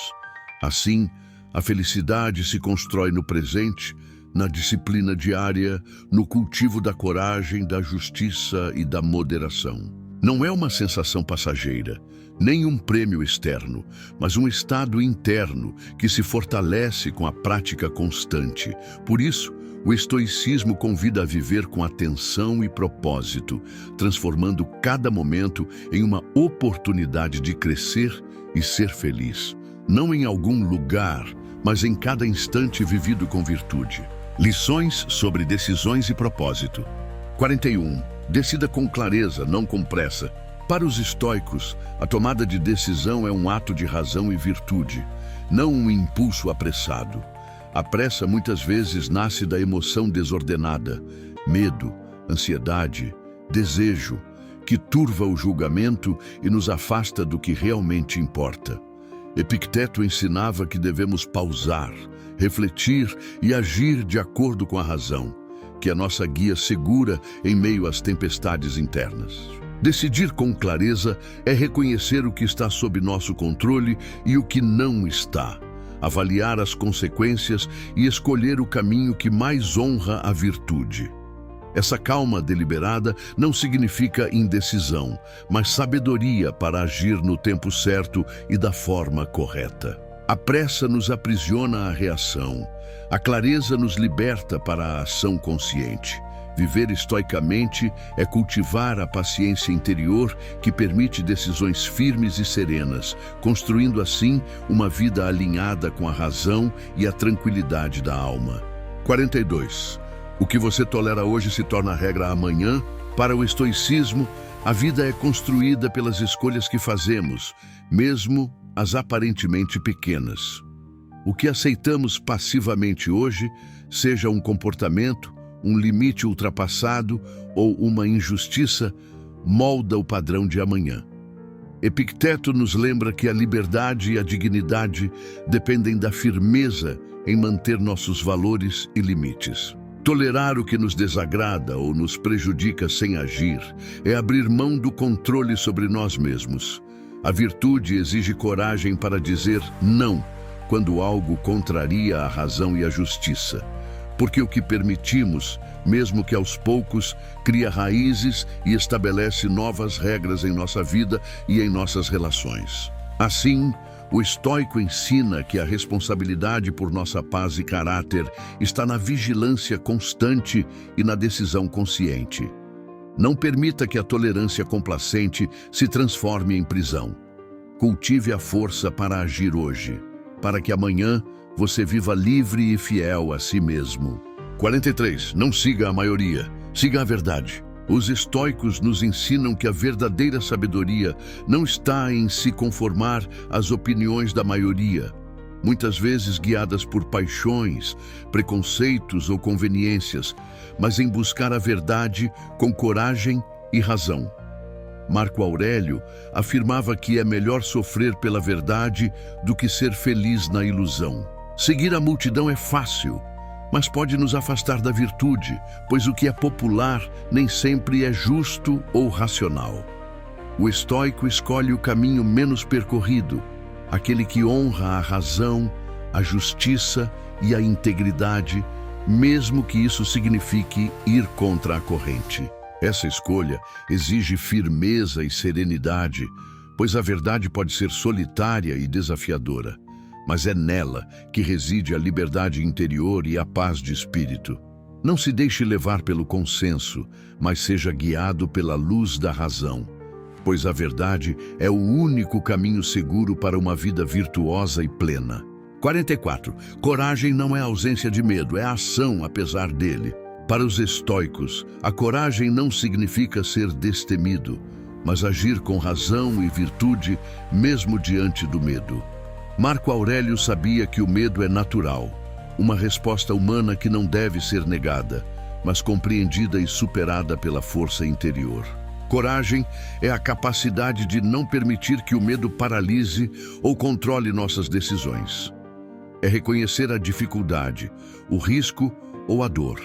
Assim, a felicidade se constrói no presente, na disciplina diária, no cultivo da coragem, da justiça e da moderação. Não é uma sensação passageira, nem um prêmio externo, mas um estado interno que se fortalece com a prática constante. Por isso, o estoicismo convida a viver com atenção e propósito, transformando cada momento em uma oportunidade de crescer e ser feliz. Não em algum lugar, mas em cada instante vivido com virtude. Lições sobre decisões e propósito. 41. Decida com clareza, não com pressa. Para os estoicos, a tomada de decisão é um ato de razão e virtude, não um impulso apressado. A pressa muitas vezes nasce da emoção desordenada, medo, ansiedade, desejo, que turva o julgamento e nos afasta do que realmente importa. Epicteto ensinava que devemos pausar, refletir e agir de acordo com a razão, que é nossa guia segura em meio às tempestades internas. Decidir com clareza é reconhecer o que está sob nosso controle e o que não está, avaliar as consequências e escolher o caminho que mais honra a virtude. Essa calma deliberada não significa indecisão, mas sabedoria para agir no tempo certo e da forma correta. A pressa nos aprisiona à reação, a clareza nos liberta para a ação consciente. Viver estoicamente é cultivar a paciência interior que permite decisões firmes e serenas, construindo assim uma vida alinhada com a razão e a tranquilidade da alma. 42. O que você tolera hoje se torna regra amanhã. Para o estoicismo, a vida é construída pelas escolhas que fazemos, mesmo as aparentemente pequenas. O que aceitamos passivamente hoje, seja um comportamento, um limite ultrapassado ou uma injustiça, molda o padrão de amanhã. Epicteto nos lembra que a liberdade e a dignidade dependem da firmeza em manter nossos valores e limites. Tolerar o que nos desagrada ou nos prejudica sem agir é abrir mão do controle sobre nós mesmos. A virtude exige coragem para dizer não quando algo contraria a razão e a justiça. Porque o que permitimos, mesmo que aos poucos, cria raízes e estabelece novas regras em nossa vida e em nossas relações. Assim, o estoico ensina que a responsabilidade por nossa paz e caráter está na vigilância constante e na decisão consciente. Não permita que a tolerância complacente se transforme em prisão. Cultive a força para agir hoje, para que amanhã você viva livre e fiel a si mesmo. 43. Não siga a maioria, siga a verdade. Os estoicos nos ensinam que a verdadeira sabedoria não está em se conformar às opiniões da maioria, muitas vezes guiadas por paixões, preconceitos ou conveniências, mas em buscar a verdade com coragem e razão. Marco Aurélio afirmava que é melhor sofrer pela verdade do que ser feliz na ilusão. Seguir a multidão é fácil, mas pode nos afastar da virtude, pois o que é popular nem sempre é justo ou racional. O estoico escolhe o caminho menos percorrido, aquele que honra a razão, a justiça e a integridade, mesmo que isso signifique ir contra a corrente. Essa escolha exige firmeza e serenidade, pois a verdade pode ser solitária e desafiadora. mas é nela que reside a liberdade interior e a paz de espírito. Não se deixe levar pelo consenso, mas seja guiado pela luz da razão, pois a verdade é o único caminho seguro para uma vida virtuosa e plena. 44. Coragem não é ausência de medo, é ação apesar dele. Para os estoicos, a coragem não significa ser destemido, mas agir com razão e virtude, mesmo diante do medo. Marco Aurélio sabia que o medo é natural, uma resposta humana que não deve ser negada, mas compreendida e superada pela força interior. Coragem é a capacidade de não permitir que o medo paralise ou controle nossas decisões. É reconhecer a dificuldade, o risco ou a dor,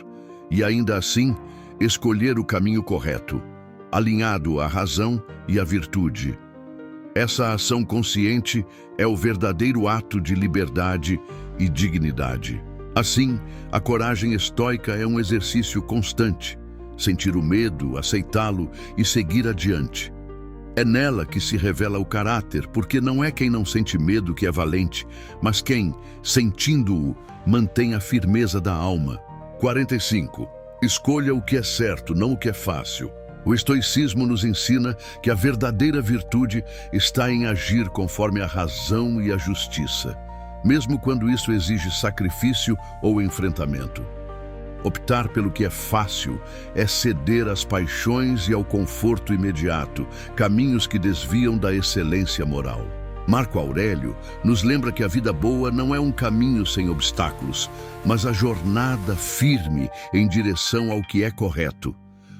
e ainda assim, escolher o caminho correto, alinhado à razão e à virtude. Essa ação consciente é o verdadeiro ato de liberdade e dignidade. Assim, a coragem estoica é um exercício constante. Sentir o medo, aceitá-lo e seguir adiante. É nela que se revela o caráter, porque não é quem não sente medo que é valente, mas quem, sentindo-o, mantém a firmeza da alma. 45. Escolha o que é certo, não o que é fácil. O estoicismo nos ensina que a verdadeira virtude está em agir conforme a razão e a justiça, mesmo quando isso exige sacrifício ou enfrentamento. Optar pelo que é fácil é ceder às paixões e ao conforto imediato, caminhos que desviam da excelência moral. Marco Aurélio nos lembra que a vida boa não é um caminho sem obstáculos, mas a jornada firme em direção ao que é correto.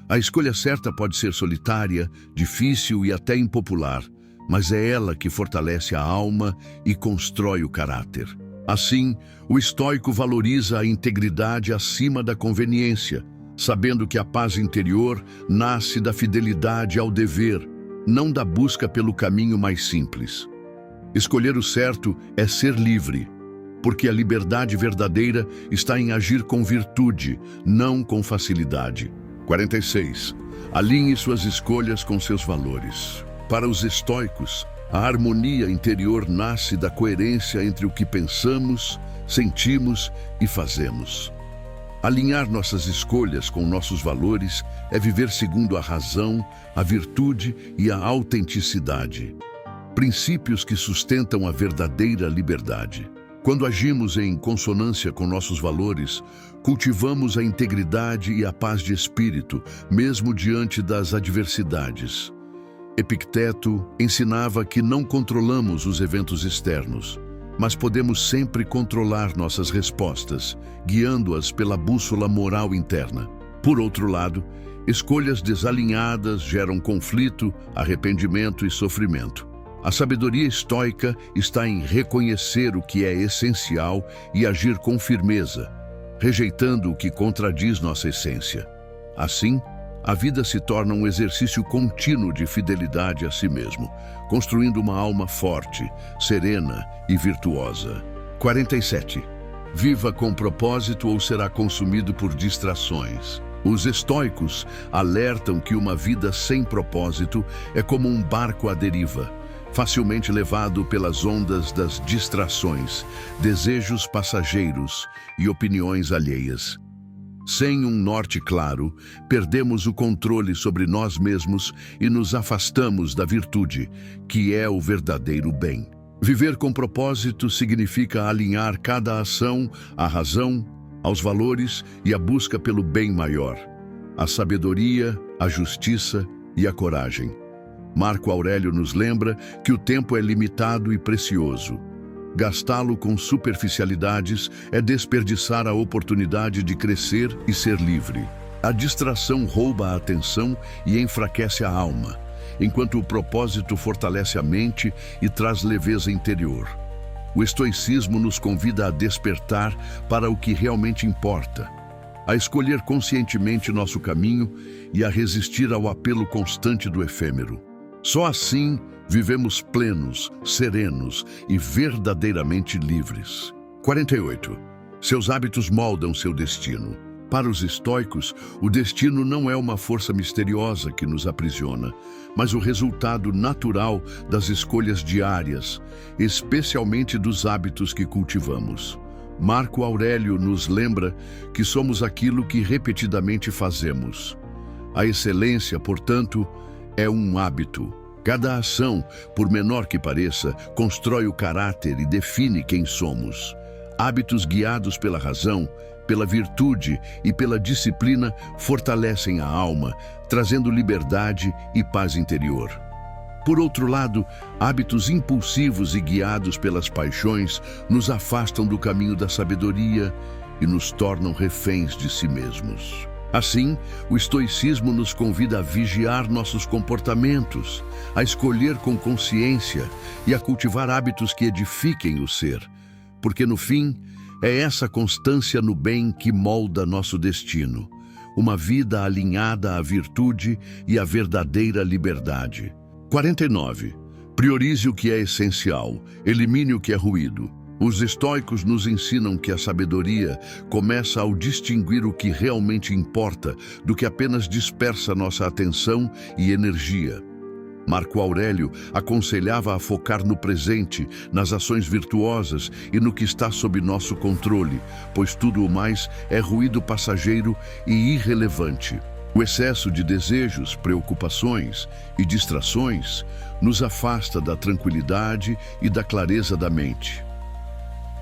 A escolha certa pode ser solitária, difícil e até impopular, mas é ela que fortalece a alma e constrói o caráter. Assim, o estoico valoriza a integridade acima da conveniência, sabendo que a paz interior nasce da fidelidade ao dever, não da busca pelo caminho mais simples. Escolher o certo é ser livre, porque a liberdade verdadeira está em agir com virtude, não com facilidade. 46. Alinhe suas escolhas com seus valores. Para os estoicos, a harmonia interior nasce da coerência entre o que pensamos, sentimos e fazemos. Alinhar nossas escolhas com nossos valores é viver segundo a razão, a virtude e a autenticidade. Princípios que sustentam a verdadeira liberdade. Quando agimos em consonância com nossos valores, cultivamos a integridade e a paz de espírito, mesmo diante das adversidades. Epicteto ensinava que não controlamos os eventos externos, mas podemos sempre controlar nossas respostas, guiando-as pela bússola moral interna. Por outro lado, escolhas desalinhadas geram conflito, arrependimento e sofrimento. A sabedoria estoica está em reconhecer o que é essencial e agir com firmeza, rejeitando o que contradiz nossa essência. Assim, a vida se torna um exercício contínuo de fidelidade a si mesmo, construindo uma alma forte, serena e virtuosa. 47. Viva com propósito ou será consumido por distrações. Os estoicos alertam que uma vida sem propósito é como um barco à deriva, facilmente levado pelas ondas das distrações, desejos passageiros e opiniões alheias. Sem um norte claro, perdemos o controle sobre nós mesmos e nos afastamos da virtude, que é o verdadeiro bem. Viver com propósito significa alinhar cada ação à razão, aos valores e à busca pelo bem maior, a sabedoria, a justiça e a coragem. Marco Aurélio nos lembra que o tempo é limitado e precioso. Gastá-lo com superficialidades é desperdiçar a oportunidade de crescer e ser livre. A distração rouba a atenção e enfraquece a alma, enquanto o propósito fortalece a mente e traz leveza interior. O estoicismo nos convida a despertar para o que realmente importa, a escolher conscientemente nosso caminho e a resistir ao apelo constante do efêmero. Só assim vivemos plenos, serenos e verdadeiramente livres. 48. Seus hábitos moldam seu destino. Para os estoicos, o destino não é uma força misteriosa que nos aprisiona, mas o resultado natural das escolhas diárias, especialmente dos hábitos que cultivamos. Marco Aurélio nos lembra que somos aquilo que repetidamente fazemos. A excelência, portanto, é um hábito. Cada ação, por menor que pareça, constrói o caráter e define quem somos. Hábitos guiados pela razão, pela virtude e pela disciplina fortalecem a alma, trazendo liberdade e paz interior. Por outro lado, hábitos impulsivos e guiados pelas paixões nos afastam do caminho da sabedoria e nos tornam reféns de si mesmos. Assim, o estoicismo nos convida a vigiar nossos comportamentos, a escolher com consciência e a cultivar hábitos que edifiquem o ser, porque no fim, é essa constância no bem que molda nosso destino, uma vida alinhada à virtude e à verdadeira liberdade. 49. Priorize o que é essencial, elimine o que é ruído. Os estoicos nos ensinam que a sabedoria começa ao distinguir o que realmente importa do que apenas dispersa nossa atenção e energia. Marco Aurélio aconselhava a focar no presente, nas ações virtuosas e no que está sob nosso controle, pois tudo o mais é ruído passageiro e irrelevante. O excesso de desejos, preocupações e distrações nos afasta da tranquilidade e da clareza da mente.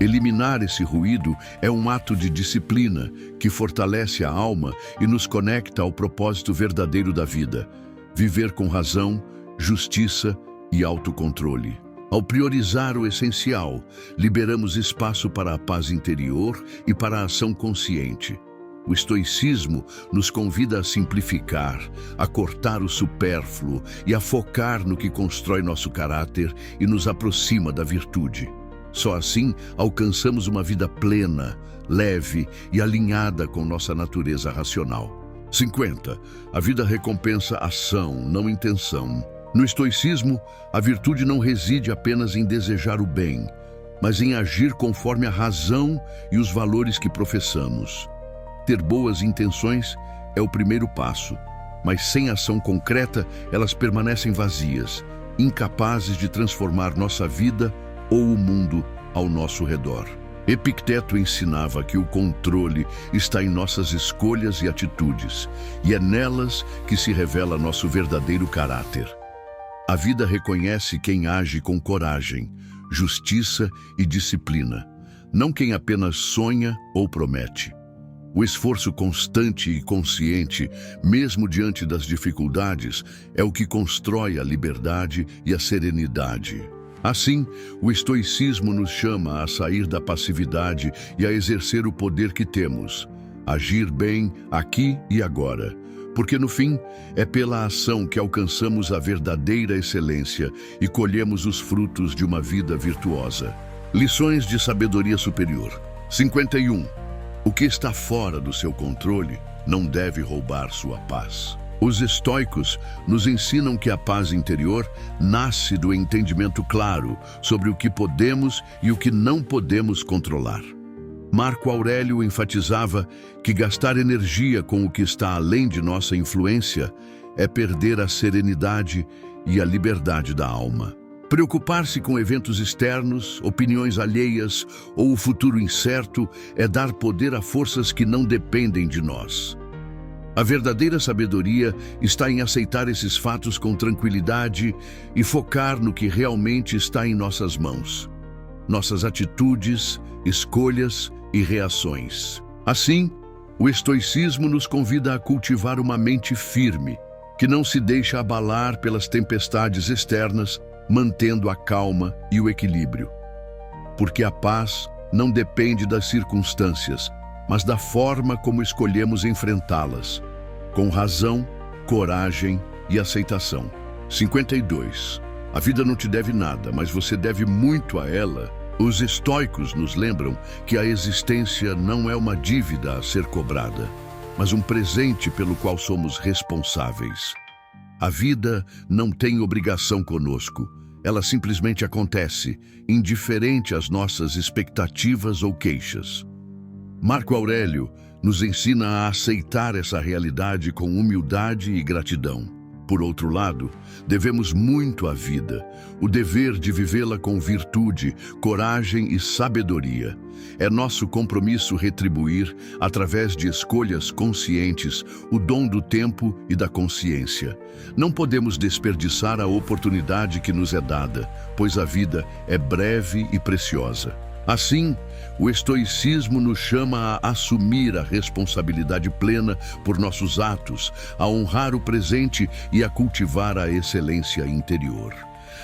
Eliminar esse ruído é um ato de disciplina que fortalece a alma e nos conecta ao propósito verdadeiro da vida: viver com razão, justiça e autocontrole. Ao priorizar o essencial, liberamos espaço para a paz interior e para a ação consciente. O estoicismo nos convida a simplificar, a cortar o supérfluo e a focar no que constrói nosso caráter e nos aproxima da virtude. Só assim alcançamos uma vida plena, leve e alinhada com nossa natureza racional. 50. A vida recompensa ação, não intenção. No estoicismo, a virtude não reside apenas em desejar o bem, mas em agir conforme a razão e os valores que professamos. Ter boas intenções é o primeiro passo, mas sem ação concreta, elas permanecem vazias, incapazes de transformar nossa vida ou o mundo ao nosso redor. Epicteto ensinava que o controle está em nossas escolhas e atitudes, e é nelas que se revela nosso verdadeiro caráter. A vida reconhece quem age com coragem, justiça e disciplina, não quem apenas sonha ou promete. O esforço constante e consciente, mesmo diante das dificuldades, é o que constrói a liberdade e a serenidade. Assim, o estoicismo nos chama a sair da passividade e a exercer o poder que temos, agir bem aqui e agora. Porque no fim, é pela ação que alcançamos a verdadeira excelência e colhemos os frutos de uma vida virtuosa. Lições de sabedoria superior. 51. O que está fora do seu controle não deve roubar sua paz. Os estoicos nos ensinam que a paz interior nasce do entendimento claro sobre o que podemos e o que não podemos controlar. Marco Aurélio enfatizava que gastar energia com o que está além de nossa influência é perder a serenidade e a liberdade da alma. Preocupar-se com eventos externos, opiniões alheias ou o futuro incerto é dar poder a forças que não dependem de nós. A verdadeira sabedoria está em aceitar esses fatos com tranquilidade e focar no que realmente está em nossas mãos. Nossas atitudes, escolhas e reações. Assim, o estoicismo nos convida a cultivar uma mente firme, que não se deixa abalar pelas tempestades externas, mantendo a calma e o equilíbrio. Porque a paz não depende das circunstâncias, mas da forma como escolhemos enfrentá-las, com razão, coragem e aceitação. 52. A vida não te deve nada, mas você deve muito a ela. Os estoicos nos lembram que a existência não é uma dívida a ser cobrada, mas um presente pelo qual somos responsáveis. A vida não tem obrigação conosco, ela simplesmente acontece, indiferente às nossas expectativas ou queixas. Marco Aurélio nos ensina a aceitar essa realidade com humildade e gratidão. Por outro lado, devemos muito à vida, o dever de vivê-la com virtude, coragem e sabedoria. É nosso compromisso retribuir, através de escolhas conscientes, o dom do tempo e da consciência. Não podemos desperdiçar a oportunidade que nos é dada, pois a vida é breve e preciosa. Assim, o estoicismo nos chama a assumir a responsabilidade plena por nossos atos, a honrar o presente e a cultivar a excelência interior.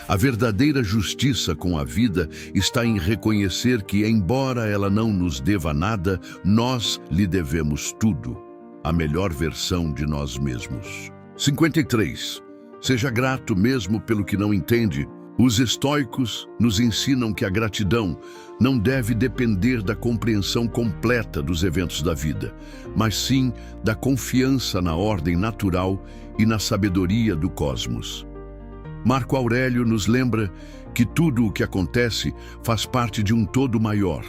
A verdadeira justiça com a vida está em reconhecer que, embora ela não nos deva nada, nós lhe devemos tudo, a melhor versão de nós mesmos. 53. Seja grato mesmo pelo que não entende. Os estoicos nos ensinam que a gratidão não deve depender da compreensão completa dos eventos da vida, mas sim da confiança na ordem natural e na sabedoria do cosmos. Marco Aurélio nos lembra que tudo o que acontece faz parte de um todo maior,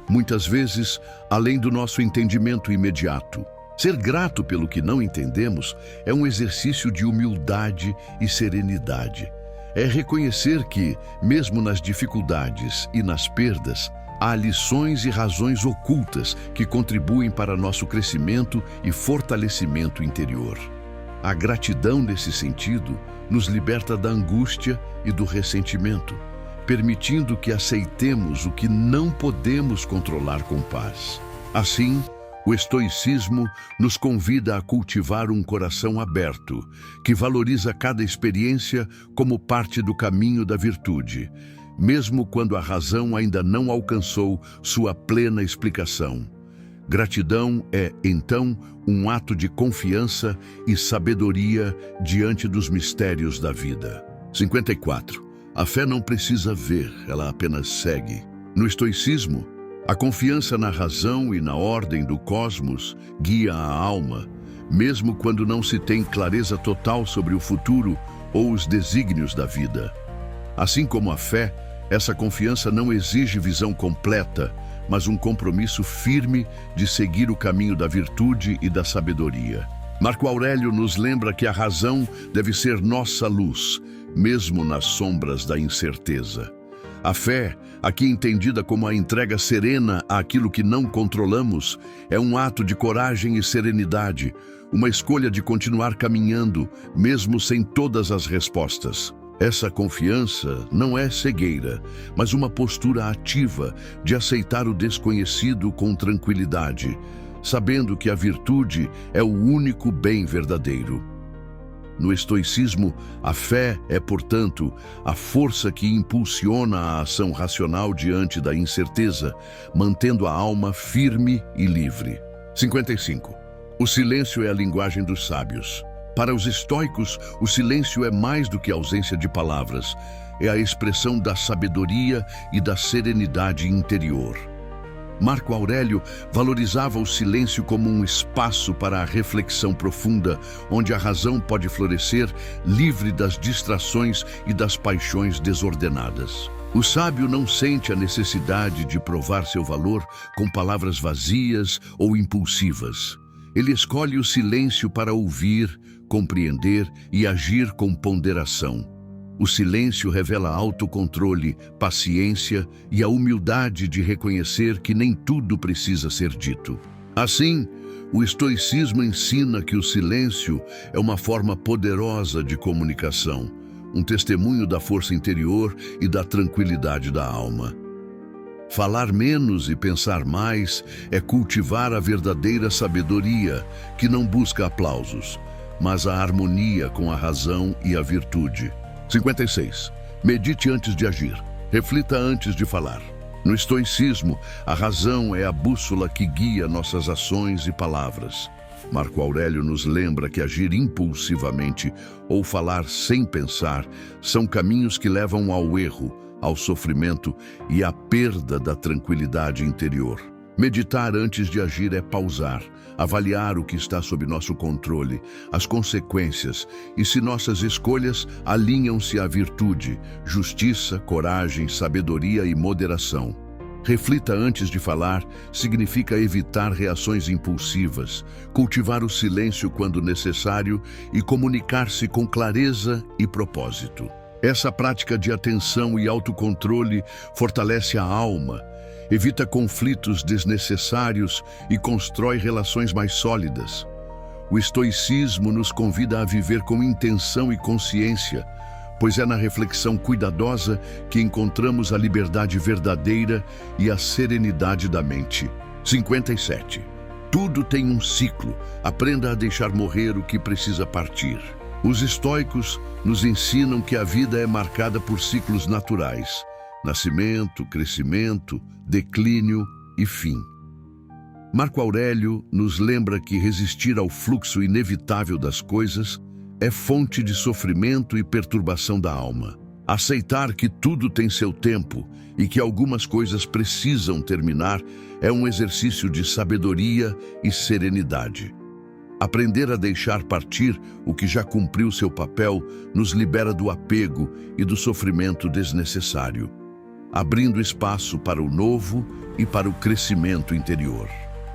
muitas vezes além do nosso entendimento imediato. Ser grato pelo que não entendemos é um exercício de humildade e serenidade. É reconhecer que, mesmo nas dificuldades e nas perdas, há lições e razões ocultas que contribuem para nosso crescimento e fortalecimento interior. A gratidão, nesse sentido, nos liberta da angústia e do ressentimento, permitindo que aceitemos o que não podemos controlar com paz. Assim, o estoicismo nos convida a cultivar um coração aberto, que valoriza cada experiência como parte do caminho da virtude, mesmo quando a razão ainda não alcançou sua plena explicação. Gratidão é, então, um ato de confiança e sabedoria diante dos mistérios da vida. 54. A fé não precisa ver, ela apenas segue. No estoicismo, a confiança na razão e na ordem do cosmos guia a alma, mesmo quando não se tem clareza total sobre o futuro ou os desígnios da vida. Assim como a fé, essa confiança não exige visão completa, mas um compromisso firme de seguir o caminho da virtude e da sabedoria. Marco Aurélio nos lembra que a razão deve ser nossa luz, mesmo nas sombras da incerteza. A fé, aqui entendida como a entrega serena àquilo que não controlamos, é um ato de coragem e serenidade, uma escolha de continuar caminhando, mesmo sem todas as respostas. Essa confiança não é cegueira, mas uma postura ativa de aceitar o desconhecido com tranquilidade, sabendo que a virtude é o único bem verdadeiro. No estoicismo, a fé é, portanto, a força que impulsiona a ação racional diante da incerteza, mantendo a alma firme e livre. 55. O silêncio é a linguagem dos sábios. Para os estoicos, o silêncio é mais do que a ausência de palavras, é a expressão da sabedoria e da serenidade interior. Marco Aurélio valorizava o silêncio como um espaço para a reflexão profunda, onde a razão pode florescer livre das distrações e das paixões desordenadas. O sábio não sente a necessidade de provar seu valor com palavras vazias ou impulsivas. Ele escolhe o silêncio para ouvir, compreender e agir com ponderação. O silêncio revela autocontrole, paciência e a humildade de reconhecer que nem tudo precisa ser dito. Assim, o estoicismo ensina que o silêncio é uma forma poderosa de comunicação, um testemunho da força interior e da tranquilidade da alma. Falar menos e pensar mais é cultivar a verdadeira sabedoria, que não busca aplausos, mas a harmonia com a razão e a virtude. 56. Medite antes de agir. Reflita antes de falar. No estoicismo, a razão é a bússola que guia nossas ações e palavras. Marco Aurélio nos lembra que agir impulsivamente ou falar sem pensar são caminhos que levam ao erro, ao sofrimento e à perda da tranquilidade interior. Meditar antes de agir é pausar, avaliar o que está sob nosso controle, as consequências e se nossas escolhas alinham-se à virtude, justiça, coragem, sabedoria e moderação. Reflita antes de falar significa evitar reações impulsivas, cultivar o silêncio quando necessário e comunicar-se com clareza e propósito. Essa prática de atenção e autocontrole fortalece a alma, evita conflitos desnecessários e constrói relações mais sólidas. O estoicismo nos convida a viver com intenção e consciência, pois é na reflexão cuidadosa que encontramos a liberdade verdadeira e a serenidade da mente. 57. Tudo tem um ciclo. Aprenda a deixar morrer o que precisa partir. Os estoicos nos ensinam que a vida é marcada por ciclos naturais: nascimento, crescimento, declínio e fim. Marco Aurélio nos lembra que resistir ao fluxo inevitável das coisas é fonte de sofrimento e perturbação da alma. Aceitar que tudo tem seu tempo e que algumas coisas precisam terminar é um exercício de sabedoria e serenidade. Aprender a deixar partir o que já cumpriu seu papel nos libera do apego e do sofrimento desnecessário, abrindo espaço para o novo e para o crescimento interior.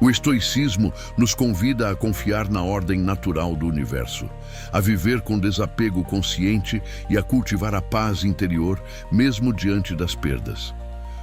O estoicismo nos convida a confiar na ordem natural do universo, a viver com desapego consciente e a cultivar a paz interior, mesmo diante das perdas.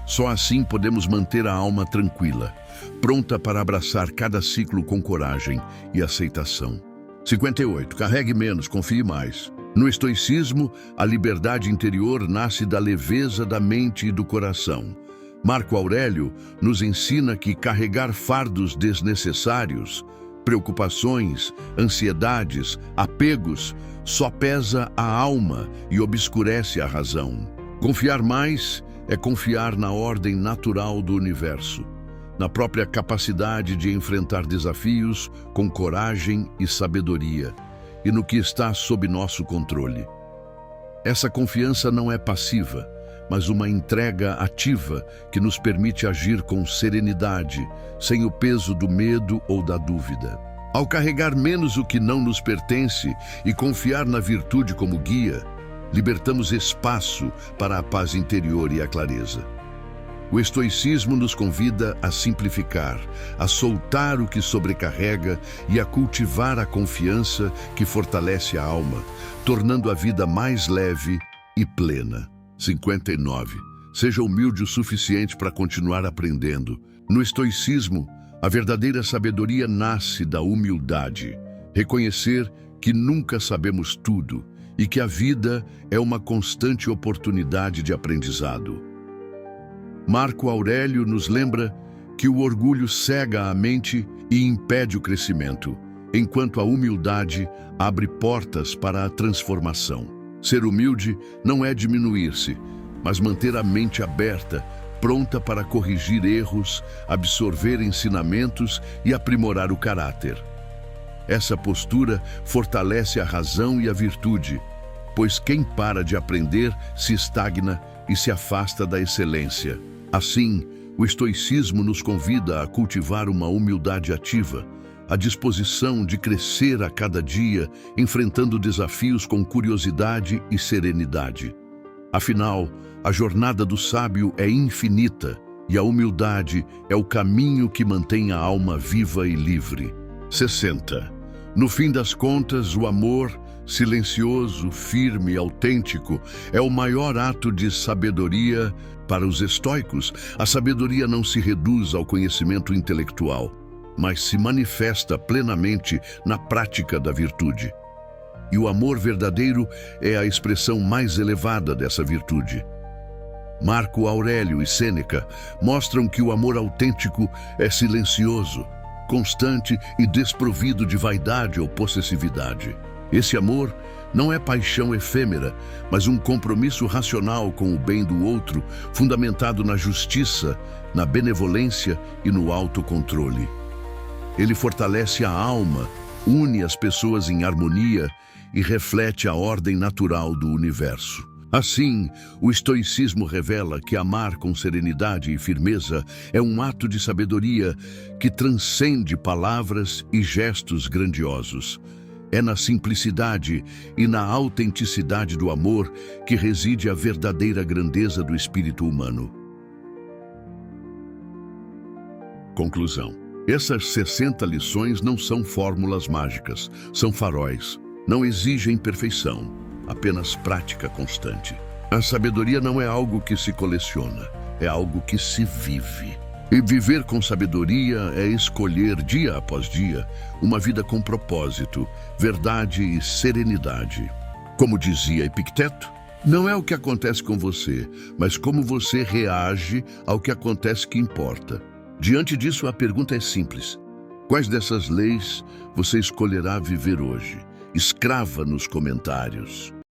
Só assim podemos manter a alma tranquila, pronta para abraçar cada ciclo com coragem e aceitação. 58. Carregue menos, confie mais. No estoicismo, a liberdade interior nasce da leveza da mente e do coração. Marco Aurélio nos ensina que carregar fardos desnecessários, preocupações, ansiedades, apegos, só pesa a alma e obscurece a razão. Confiar mais é confiar na ordem natural do universo, na própria capacidade de enfrentar desafios com coragem e sabedoria, e no que está sob nosso controle. Essa confiança não é passiva, mas uma entrega ativa que nos permite agir com serenidade, sem o peso do medo ou da dúvida. Ao carregar menos o que não nos pertence e confiar na virtude como guia, libertamos espaço para a paz interior e a clareza. O estoicismo nos convida a simplificar, a soltar o que sobrecarrega e a cultivar a confiança que fortalece a alma, tornando a vida mais leve e plena. 59. Seja humilde o suficiente para continuar aprendendo. No estoicismo, a verdadeira sabedoria nasce da humildade. Reconhecer que nunca sabemos tudo e que a vida é uma constante oportunidade de aprendizado. Marco Aurélio nos lembra que o orgulho cega a mente e impede o crescimento, enquanto a humildade abre portas para a transformação. Ser humilde não é diminuir-se, mas manter a mente aberta, pronta para corrigir erros, absorver ensinamentos e aprimorar o caráter. Essa postura fortalece a razão e a virtude, pois quem para de aprender se estagna e se afasta da excelência. Assim, o estoicismo nos convida a cultivar uma humildade ativa, a disposição de crescer a cada dia, enfrentando desafios com curiosidade e serenidade. Afinal, a jornada do sábio é infinita e a humildade é o caminho que mantém a alma viva e livre. 60. No fim das contas, o amor, silencioso, firme e autêntico, é o maior ato de sabedoria. Para os estoicos, a sabedoria não se reduz ao conhecimento intelectual, mas se manifesta plenamente na prática da virtude. E o amor verdadeiro é a expressão mais elevada dessa virtude. Marco Aurélio e Sêneca mostram que o amor autêntico é silencioso, constante e desprovido de vaidade ou possessividade. Esse amor não é paixão efêmera, mas um compromisso racional com o bem do outro, fundamentado na justiça, na benevolência e no autocontrole. Ele fortalece a alma, une as pessoas em harmonia e reflete a ordem natural do universo. Assim, o estoicismo revela que amar com serenidade e firmeza é um ato de sabedoria que transcende palavras e gestos grandiosos. É na simplicidade e na autenticidade do amor que reside a verdadeira grandeza do espírito humano. Conclusão. Essas 60 lições não são fórmulas mágicas, são faróis. Não exigem perfeição, apenas prática constante. A sabedoria não é algo que se coleciona, é algo que se vive. E viver com sabedoria é escolher dia após dia uma vida com propósito, verdade e serenidade. Como dizia Epicteto, não é o que acontece com você, mas como você reage ao que acontece que importa. Diante disso, a pergunta é simples. Quais dessas leis você escolherá viver hoje? Escreva nos comentários.